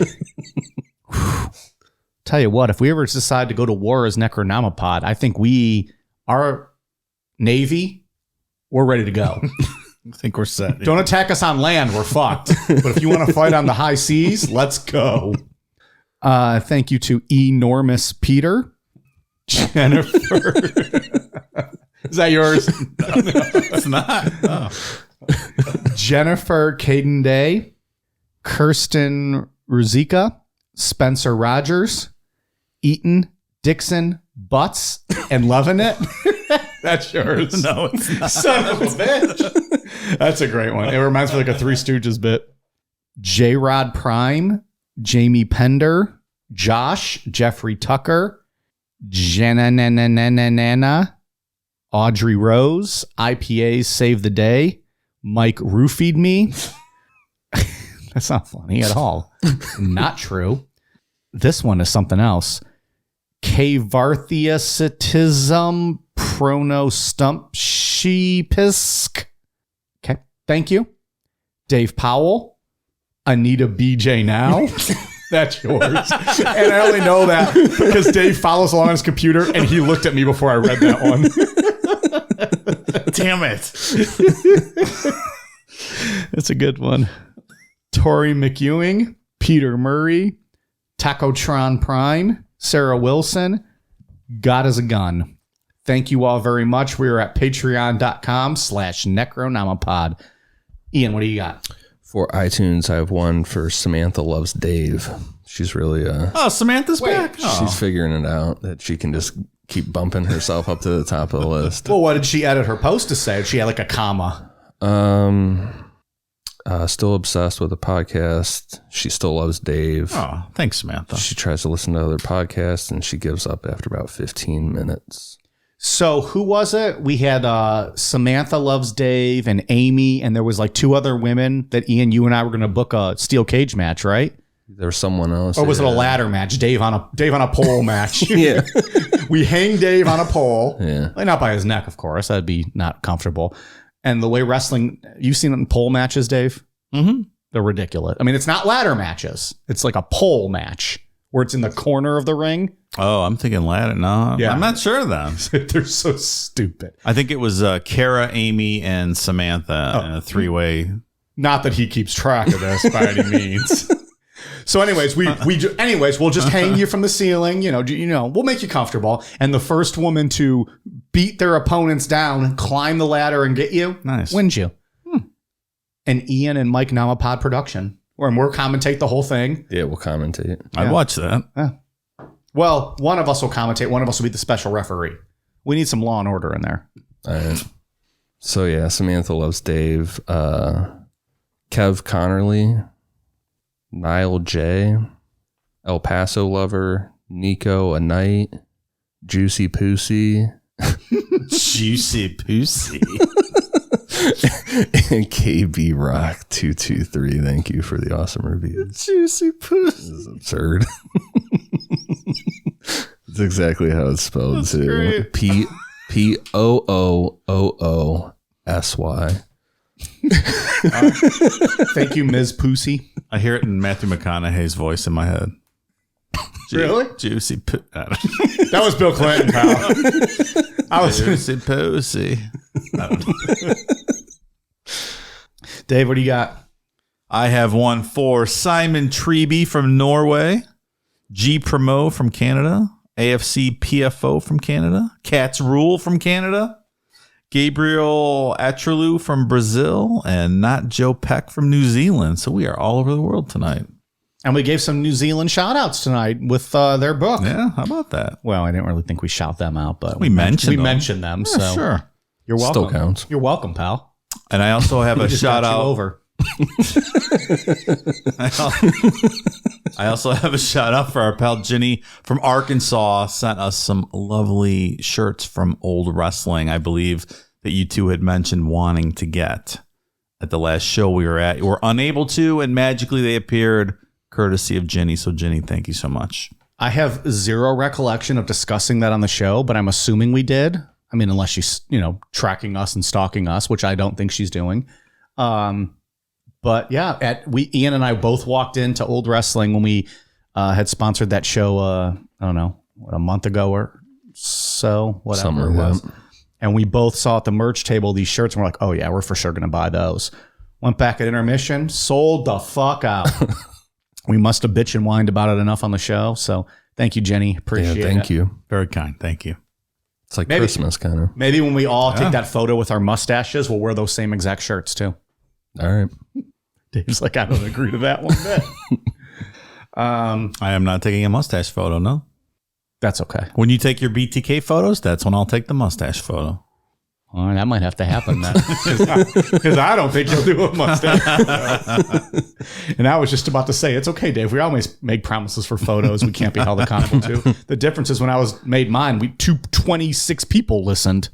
Tell you what, if we ever decide to go to war as Necronomipod, I think our Navy, we're ready to go. I think we're set. Don't attack us on land, we're fucked. But if you want to fight on the high seas, let's go. Thank you to Enormous Peter, Jennifer. Is that yours? No, it's not. Oh. Jennifer Caden Day, Kirsten Ruzika, Spencer Rogers, Eaton, Dixon, Butts, and Loving It. That's yours. No, it's not. Son of a bitch. That's a great one. It reminds me of like a Three Stooges bit. J-Rod Prime, Jamie Pender, Josh, Jeffrey Tucker, Jenna, Audrey Rose, IPAs save the day. Mike roofied me. That's not funny at all. Not true. This one is something else. Kavarthiasitism pronostumpshipisk. Okay, thank you. Dave Powell. Anita BJ now. That's yours. And I only know that because Dave follows along on his computer and he looked at me before I read that one. Damn it. That's a good one. Tori McEwing, Peter Murray, Tacotron Prime, Sarah Wilson, God is a Gun. Thank you all very much. We are at patreon.com/Necronomipod. Ian, what do you got? For iTunes, I have one for Samantha Loves Dave. She's really Oh, Samantha's back. she's figuring it out that she can just keep bumping herself up to the top of the list. Well, what did she edit her post to say? She had like a comma. Still obsessed with the podcast. She still loves Dave. Oh, thanks, Samantha. She tries to listen to other podcasts and she gives up after about 15 minutes. So who was it? We had Samantha Loves Dave and Amy, and there was like 2 other women that Ian, you and I were going to book a steel cage match, right? There was someone else. Or was it a ladder match? Dave on a pole match. Yeah. We hang Dave on a pole. Yeah. Like, not by his neck, of course. That'd be not comfortable. And the way wrestling, you've seen it in pole matches, Dave? Mm-hmm. They're ridiculous. I mean, it's not ladder matches. It's like a pole match where it's in the corner of the ring. Oh, I'm thinking ladder. No, Yeah. I'm not sure then. They're so stupid. I think it was Kara, Amy, and Samantha in a 3-way. Not that he keeps track of this by any means. So anyways, we'll just hang you from the ceiling, we'll make you comfortable. And the first woman to beat their opponents down, climb the ladder and get you, wins you. And Ian and Mike Namapod production, where we'll commentate the whole thing. Yeah, we'll commentate. I'd watch that. Yeah. Well, one of us will commentate. One of us will be the special referee. We need some law and order in there. All right. So yeah, Samantha Loves Dave, Kev Connerly, Niall J, El Paso Lover, Nico A Knight, Juicy Pussy, Juicy Pussy. and KB Rock 223. Thank you for the awesome reviews. Juicy Pussy. This is absurd. It's exactly how it's spelled. That's too. great. P-O-O-O-O-S-Y. Thank you, Ms. Pussy. I hear it in Matthew McConaughey's voice in my head. Really? Juicy Pussy. That was Bill Clinton, pal. Juicy Pussy. Dave, what do you got? I have one for Simon Treby from Norway, G Promo from Canada, AFC PFO from Canada, Cats Rule from Canada, Gabriel Atrelu from Brazil, and Not Joe Peck from New Zealand. So we are all over the world tonight. And we gave some New Zealand shout outs tonight with their book. Yeah, how about that? Well, I didn't really think we shout them out, but We mentioned them. Yeah, So sure. You're welcome. Still counts. You're welcome, pal. And I also have a Just shout got you out. over. I also have a shout out for our pal Ginny from Arkansas. Sent us some lovely shirts from Old Wrestling. I believe that you two had mentioned wanting to get at the last show we were at. You were unable to, and magically they appeared courtesy of Ginny. So Ginny, thank you so much. I have zero recollection of discussing that on the show, but I'm assuming we did. I mean, unless she's, tracking us and stalking us, which I don't think she's doing. But yeah, Ian and I both walked into Old Wrestling when we had sponsored that show, I don't know, a month ago or so, whatever it was. And we both saw at the merch table these shirts and we're like, oh yeah, we're for sure going to buy those. Went back at intermission, sold the fuck out. We must have bitched and whined about it enough on the show. So thank you, Jenny. Appreciate it. Thank you. Very kind. Thank you. It's like Christmas, kind of. Maybe when we all take that photo with our mustaches, we'll wear those same exact shirts too. All right. Dave's like, I don't agree to that one bit. I am not taking a mustache photo, no. That's okay. When you take your BTK photos, that's when I'll take the mustache photo. All right, that might have to happen then. Because I don't think you'll do a mustache. And I was just about to say, it's okay, Dave. We always make promises for photos we can't be held accountable to. The difference is when I made mine, 26 people listened.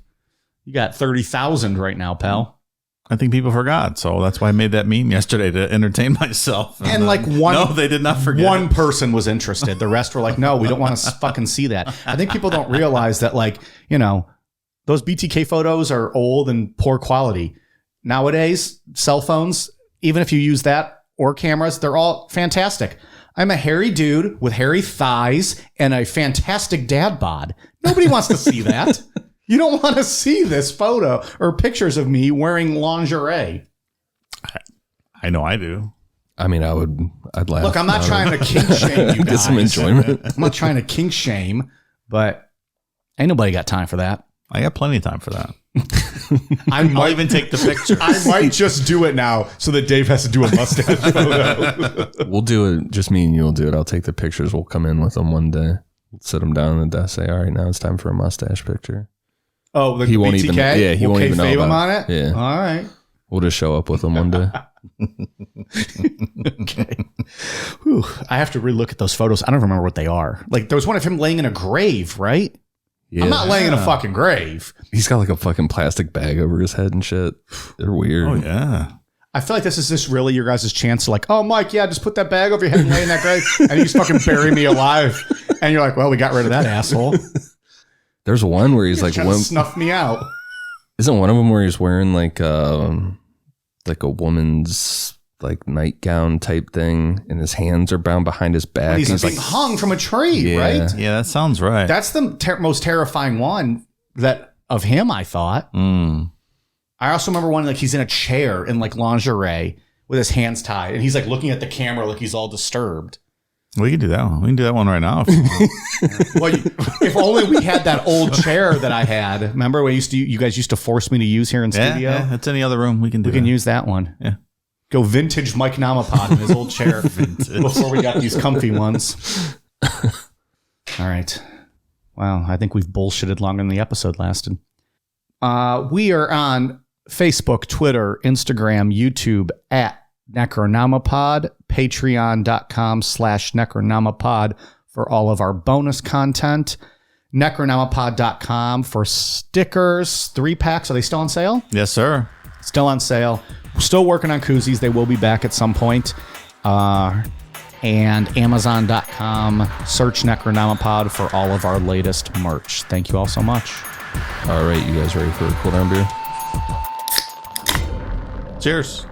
You got 30,000 right now, pal. I think people forgot, so that's why I made that meme yesterday to entertain myself. And like one, no, they did not forget. One person was interested. The rest were like, no, we don't want to fucking see that. I think people don't realize that, like, you know, those BTK photos are old and poor quality. Nowadays, cell phones, even if you use that or cameras, they're all fantastic. I'm a hairy dude with hairy thighs and a fantastic dad bod. Nobody wants to see that. You don't want to see this photo or pictures of me wearing lingerie. I know I do. I mean, I'd laugh. Look, I'm not trying to kink shame you guys. Get some enjoyment. I'm not trying to kink shame, but ain't nobody got time for that. I got plenty of time for that. I'll even take the picture. I might just do it now so that Dave has to do a mustache photo. We'll do it. Just me and you will do it. I'll take the pictures. We'll come in with them one day. Sit them down on the desk. Say, all right, now it's time for a mustache picture. Oh, the he won't BTK? even. Yeah, he won't even know him about on it. Yeah. All right. We'll just show up with them one day. Okay. Whew. I have to relook at those photos. I don't remember what they are. Like, there was one of him laying in a grave, right? Yeah. I'm not laying in a fucking grave. He's got like a fucking plastic bag over his head and shit. They're weird. Oh, yeah. I feel like this is just really your guys' chance to, like, oh, Mike, yeah, just put that bag over your head and lay in that grave. And you just fucking bury me alive. And you're like, well, we got rid of that asshole. There's one where he's You're like, trying to snuff me out. Isn't one of them where he's wearing like a woman's like nightgown type thing, and his hands are bound behind his back? He's being like hung from a tree, Yeah. right? Yeah, that sounds right. That's the most terrifying one that of him, I thought. I also remember one like he's in a chair in like lingerie with his hands tied, and he's like looking at the camera like he's all disturbed. We can do that one. We can do that one right now. Well, if only we had that old chair that I had. Remember, you guys used to force me to use here in studio? Yeah, it's in the other room. We can do We can use that one. Yeah. Go vintage Mike Namapod in his old chair before we got these comfy ones. All right. Wow, I think we've bullshitted longer than the episode lasted. We are on Facebook, Twitter, Instagram, YouTube at Necronomipod, patreon.com/Necronomipod for all of our bonus content, necronomipod.com for stickers, 3-packs. Are they still on sale? Yes, sir. Still on sale. We're still working on koozies. They will be back at some point. And amazon.com, search Necronomipod for all of our latest merch. Thank you all so much. All right, you guys ready for a cool down beer? Cheers.